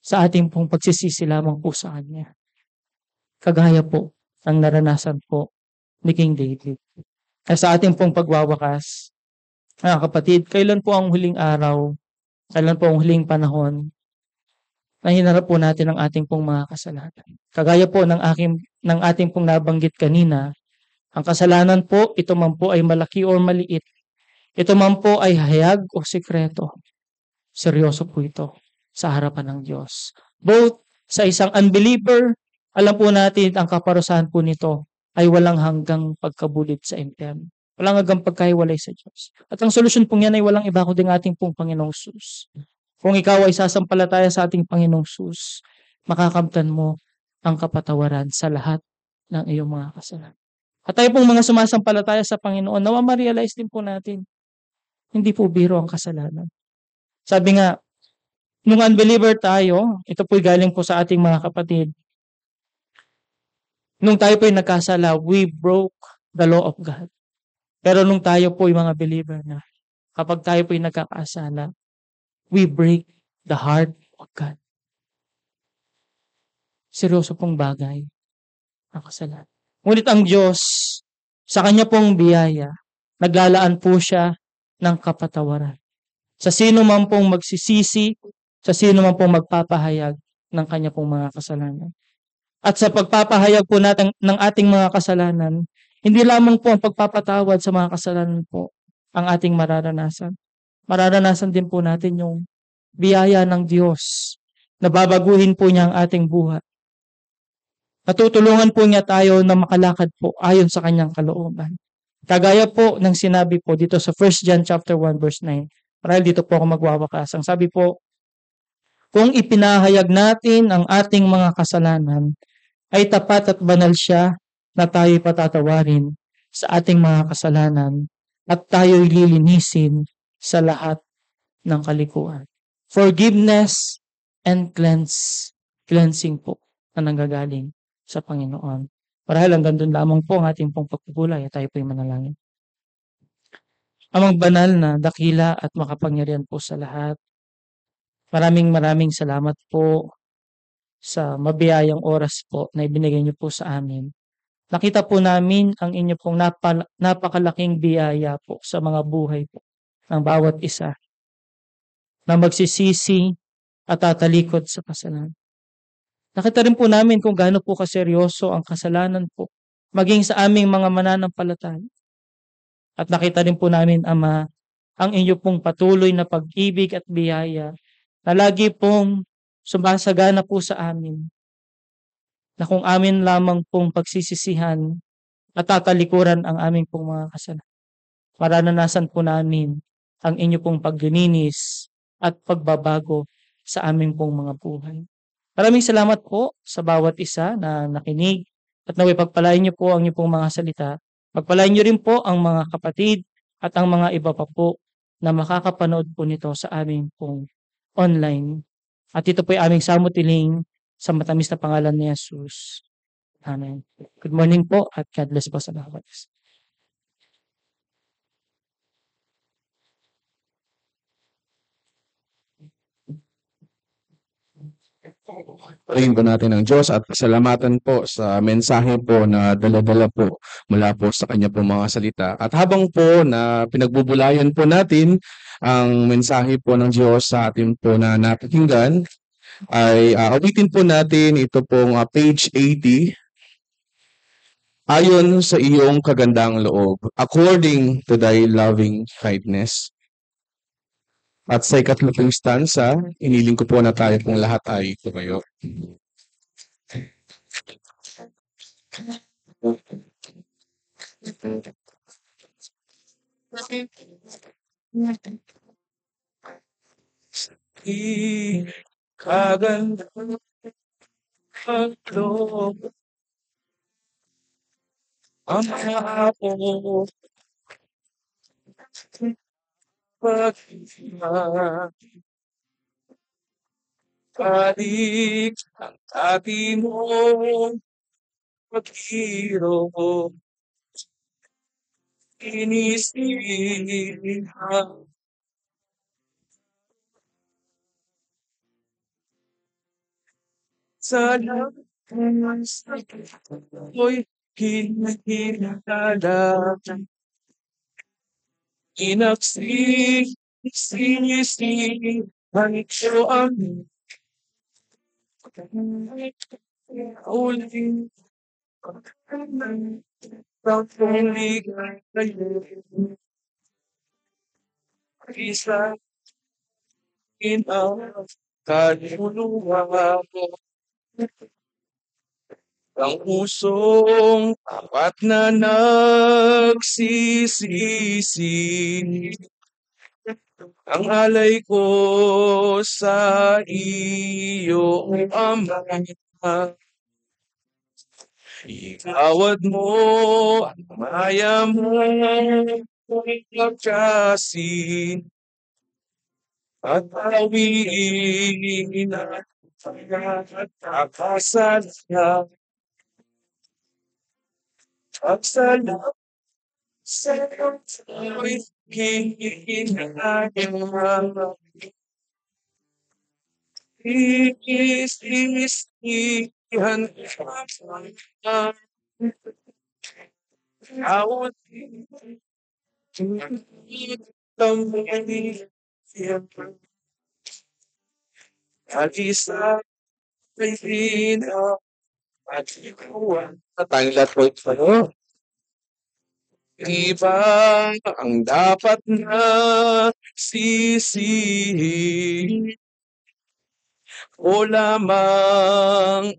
sa ating pong pagsisisi lamang po sa Kanya. Kagaya po ang naranasan po ni King David. Kaya sa ating pong pagwawakas, mga kapatid, kailan po ang huling araw, kailan po ang huling panahon na hinarap po natin ang ating pong mga kasalanan. Kagaya po ng ating pong nabanggit kanina, ang kasalanan po, ito man po ay malaki o maliit. Ito man po ay hayag o sikreto. Seryoso po ito sa harapan ng Diyos. Both sa isang unbeliever, alam po natin ang kaparusahan po nito ay walang hanggang pagkabulit sa impyerno. Walang hanggang pagkahiwalay sa Diyos. At ang solusyon po niyan ay walang iba kundi ang ating pong Panginoong Sus. Kung ikaw ay sasampalataya sa ating Panginoong Sus, makakamtan mo ang kapatawaran sa lahat ng iyong mga kasalanan. At tayo pong mga sumasampalataya sa Panginoon, nawa ma-realize din po natin, hindi po biro ang kasalanan. Sabi nga, nung unbeliever tayo, ito po'y galing po sa ating mga kapatid, nung tayo po'y nagkasala, we broke the law of God. Pero nung tayo po'y mga believer na, kapag tayo po'y nagkakasala, we break the heart of God. Seryoso pong bagay ang kasalanan. Ngunit ang Diyos, sa Kanya pong biyaya, naglalaan po siya ng kapatawaran. Sa sino man pong magsisisi, sa sino man pong magpapahayag ng Kanya pong mga kasalanan. At sa pagpapahayag po natin ng ating mga kasalanan, Hindi lamang po ang pagpapatawad sa mga kasalanan po ang ating mararanasan. Mararanasan din po natin yung biyaya ng Diyos na babaguhin po niya ang ating buhay. Natutulungan po niya tayo na makalakad po ayon sa kanyang kalooban. Kagaya po ng sinabi po dito sa 1 John chapter 1 verse 9. Marahil dito po ako magwawakas. Ang sabi po, kung ipinahayag natin ang ating mga kasalanan, ay tapat at banal siya na tayo'y patatawarin sa ating mga kasalanan at tayo'y lilinisin sa lahat ng kalikuan. Forgiveness and cleansing po na nanggagaling sa Panginoon. Marahil hanggang doon lamang po ang ating pong pagpupulay at tayo po'y manalangin. Amang banal na dakila at makapangyarihan po sa lahat. Maraming salamat po sa mabiyayang oras po na ibinigay niyo po sa amin. Nakita po namin ang inyo pong napakalaking biyaya po sa mga buhay po ng bawat isa na magsisisi at tatalikod sa kasalanan. Nakita rin po namin kung gaano po kaseryoso ang kasalanan po maging sa aming mga mananampalataya. At nakita rin po namin, Ama, ang inyo pong patuloy na pag-ibig at biyaya na lagi pong sumasagana po sa amin na kung amin lamang pong pagsisisihan at tatalikuran ang aming pong mga kasalanan. Mararanasan po namin ang inyo pong paglilinis at pagbabago sa aming pong mga buhay. Maraming salamat po sa bawat isa na nakinig at naway pagpalain niyo po ang inyong pong mga salita. Pagpalain niyo rin po ang mga kapatid at ang mga iba pa po na makakapanood po nito sa aming pong online. At ito po ay aming samutiling sa matamis na pangalan ni Jesus. Amen. Good morning po at God bless po sa bawat isa. Purihin po natin ang Diyos at pasalamatan po sa mensahe po na dala-dala po mula po sa kanya po mga salita. At habang po na pinagbubulayan po natin ang mensahe po ng Diyos sa atin po na napakinggan, ay awitin po natin ito pong page 80. Ayon sa iyong kagandang loob, according to thy loving kindness. At sa ikatlong stanza, iniling ko po na tayo pong lahat ay tumayo. Kagandang loob, ang hapon, balik ang ating mong paghiro, inisilihan. Sa lahat ko'y kinakilala, inagsisisi ang ito ang uling pagpuligay kayo. Isa ang kaluluwa ko, ang pusong tapat na nagsisisi. Ang alay ko sa iyo, Ama. Igawad mo ang maya mo pagkasin at awiin at pagkakasala at salamat sa ako'y kinakain. Iisisihan awat tamay Alisa Regina at ikuan. Tanglat po ito. Iba ang dapat na sisihin o lamang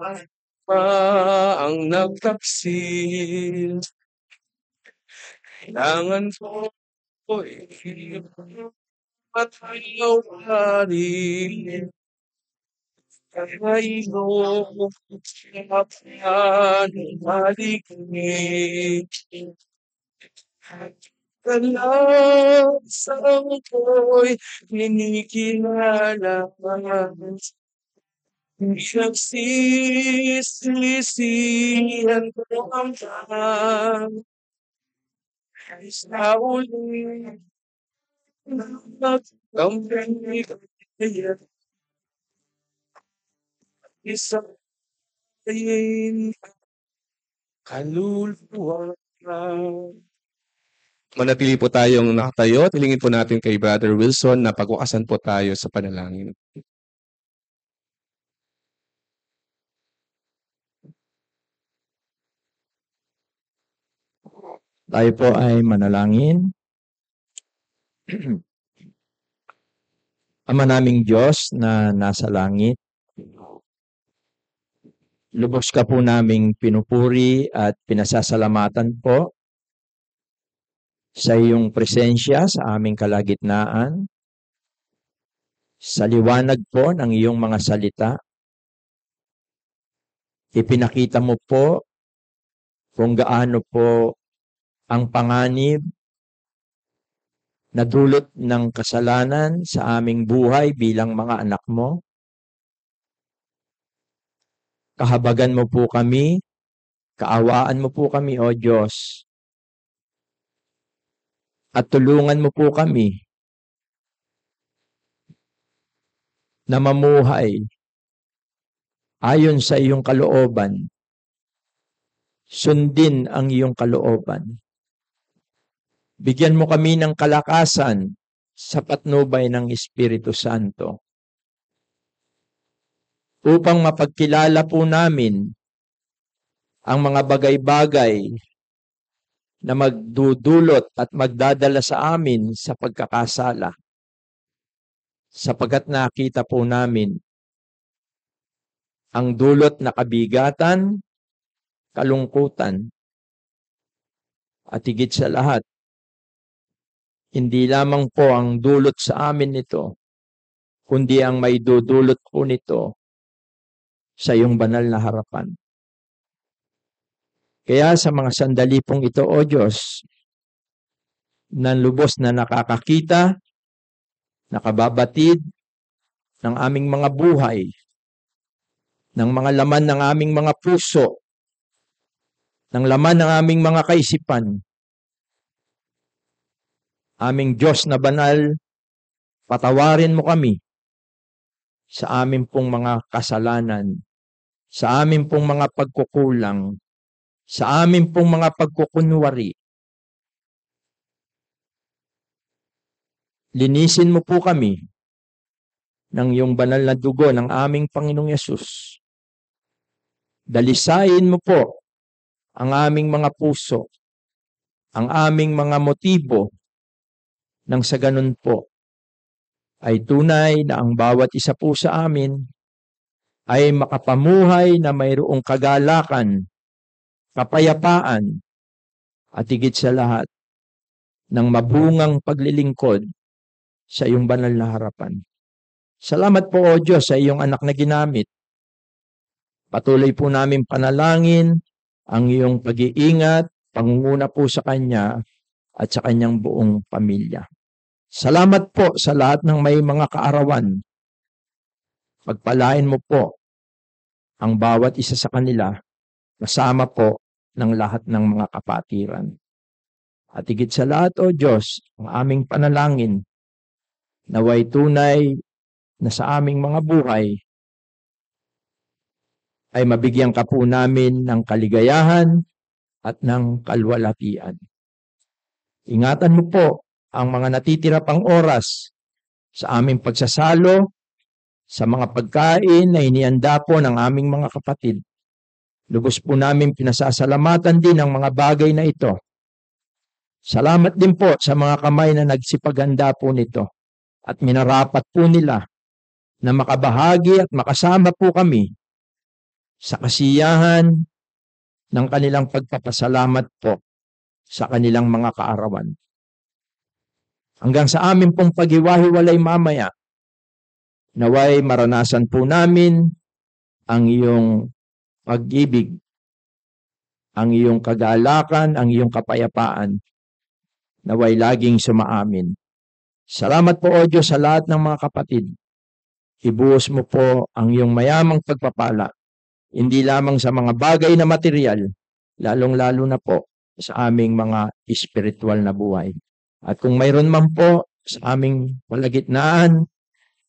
ang nagtaksil. Kailangan ko'y patawarin. Kaya iyong maligid. Kalasang ko'y kinikilala. Pinagsisisihan ko ang lahat. Sa uli, nagkampi kaya isang kaluluwa. Manatili po tayong nakatayo. Tilingin po natin kay Brother Wilson na pagwakasan po tayo sa panalangin. Tayo po ay manalangin. Ama naming Diyos na nasa langit, lubos ka po naming pinupuri at pinasasalamatan po sa iyong presensya sa aming kalagitnaan, sa liwanag po ng iyong mga salita. Ipinakita mo po kung gaano po ang panganib na dulot ng kasalanan sa aming buhay bilang mga anak mo. Kahabagan mo po kami, kaawaan mo po kami, O Diyos. At tulungan mo po kami na mamuhay ayon sa iyong kalooban. Sundin ang iyong kalooban. Bigyan mo kami ng kalakasan sa patnubay ng Espiritu Santo upang mapagkilala po namin ang mga bagay-bagay na magdudulot at magdadala sa amin sa pagkakasala, sapagkat nakita po namin ang dulot na kabigatan, kalungkutan, at higit sa lahat, hindi lamang po ang dulot sa amin nito, kundi ang may dudulot po nito sa iyong banal na harapan. Kaya sa mga sandali pong ito, O Diyos, na lubos na nakakakita, nakababatid ng aming mga buhay, ng mga laman ng aming mga puso, ng laman ng aming mga kaisipan, aming Diyos na banal, patawarin mo kami sa amin pong mga kasalanan, sa amin pong mga pagkukulang, sa amin pong mga pagkukunwari. Linisin mo po kami ng iyong banal na dugo ng aming Panginoong Yesus. Dalisain mo po ang aming mga puso, ang aming mga motibo, nang sa ganun po ay tunay na ang bawat isa po sa amin ay makapamuhay na mayroong kagalakan, kapayapaan, at higit sa lahat ng mabungang paglilingkod sa iyong banal na harapan. Salamat po, O Diyos, sa iyong anak na ginamit. Patuloy po namin panalangin ang iyong pag-iingat, pangunguna po sa kanya at sa kanyang buong pamilya. Salamat po sa lahat ng may mga kaarawan. Pagpalain mo po ang bawat isa sa kanila, kasama po ng lahat ng mga kapatiran. At higit sa lahat, O Diyos, ang aming panalangin, naway tunay na sa aming mga buhay ay mabigyan ka po namin ng kaligayahan at ng kalwalhatian. Ingatan mo po ang mga natitira pang oras sa aming pagsasalo, sa mga pagkain na inianda po ng aming mga kapatid. Lubos po namin pinasasalamatan din ang mga bagay na ito Salamat din po sa mga kamay na nagsipaganda po nito at minarapat po nila na makabahagi at makasama po kami sa kasiyahan ng kanilang pagpapasalamat po sa kanilang mga kaarawan. Hanggang sa amin pong paghiwa-hiwalay mamaya, naway maranasan po namin ang iyong pag-ibig, ang iyong kagalakan, ang iyong kapayapaan, naway laging sumaamin. Salamat po, O Diyos, sa lahat ng mga kapatid. Ibuhos mo po ang iyong mayamang pagpapala, hindi lamang sa mga bagay na material, lalong-lalo na po sa aming mga espiritual na buhay. At kung mayroon man po sa aming palagitnaan,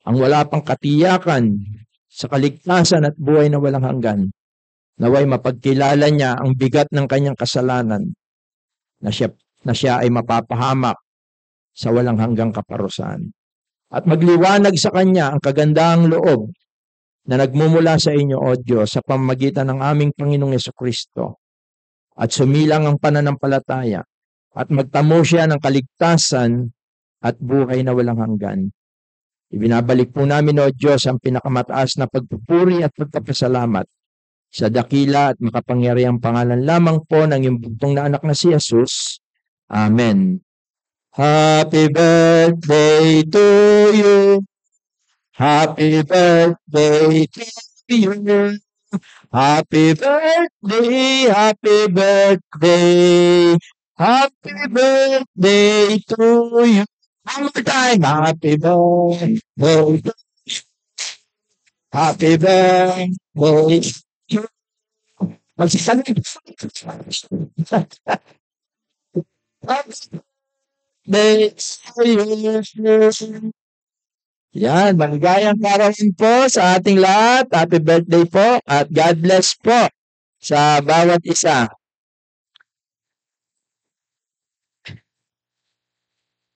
ang wala pang katiyakan sa kaligtasan at buhay na walang hanggan, naway mapagkilala niya ang bigat ng kanyang kasalanan na siya ay mapapahamak sa walang hanggang kaparusahan. At magliwanag sa kanya ang kagandahang loob na nagmumula sa inyo, O Diyos, sa pamamagitan ng aming Panginoong Jesucristo. At sumilang ang pananampalataya at magtamo siya ng kaligtasan at buhay na walang hanggan. Ibinabalik po namin, O Diyos, ang pinakamataas na pagpupuri at pagpapasalamat sa dakila at makapangyarihang pangalan lamang po ng iyong bugtong na anak na si Jesus. Amen. Happy birthday to you. Happy birthday to you. Happy birthday, happy birthday. Happy birthday to you. One more time. Happy birthday. Happy birthday. Magsisalit. Yan, maligayang karoon po sa ating lahat. Happy birthday po at God bless po sa bawat isa.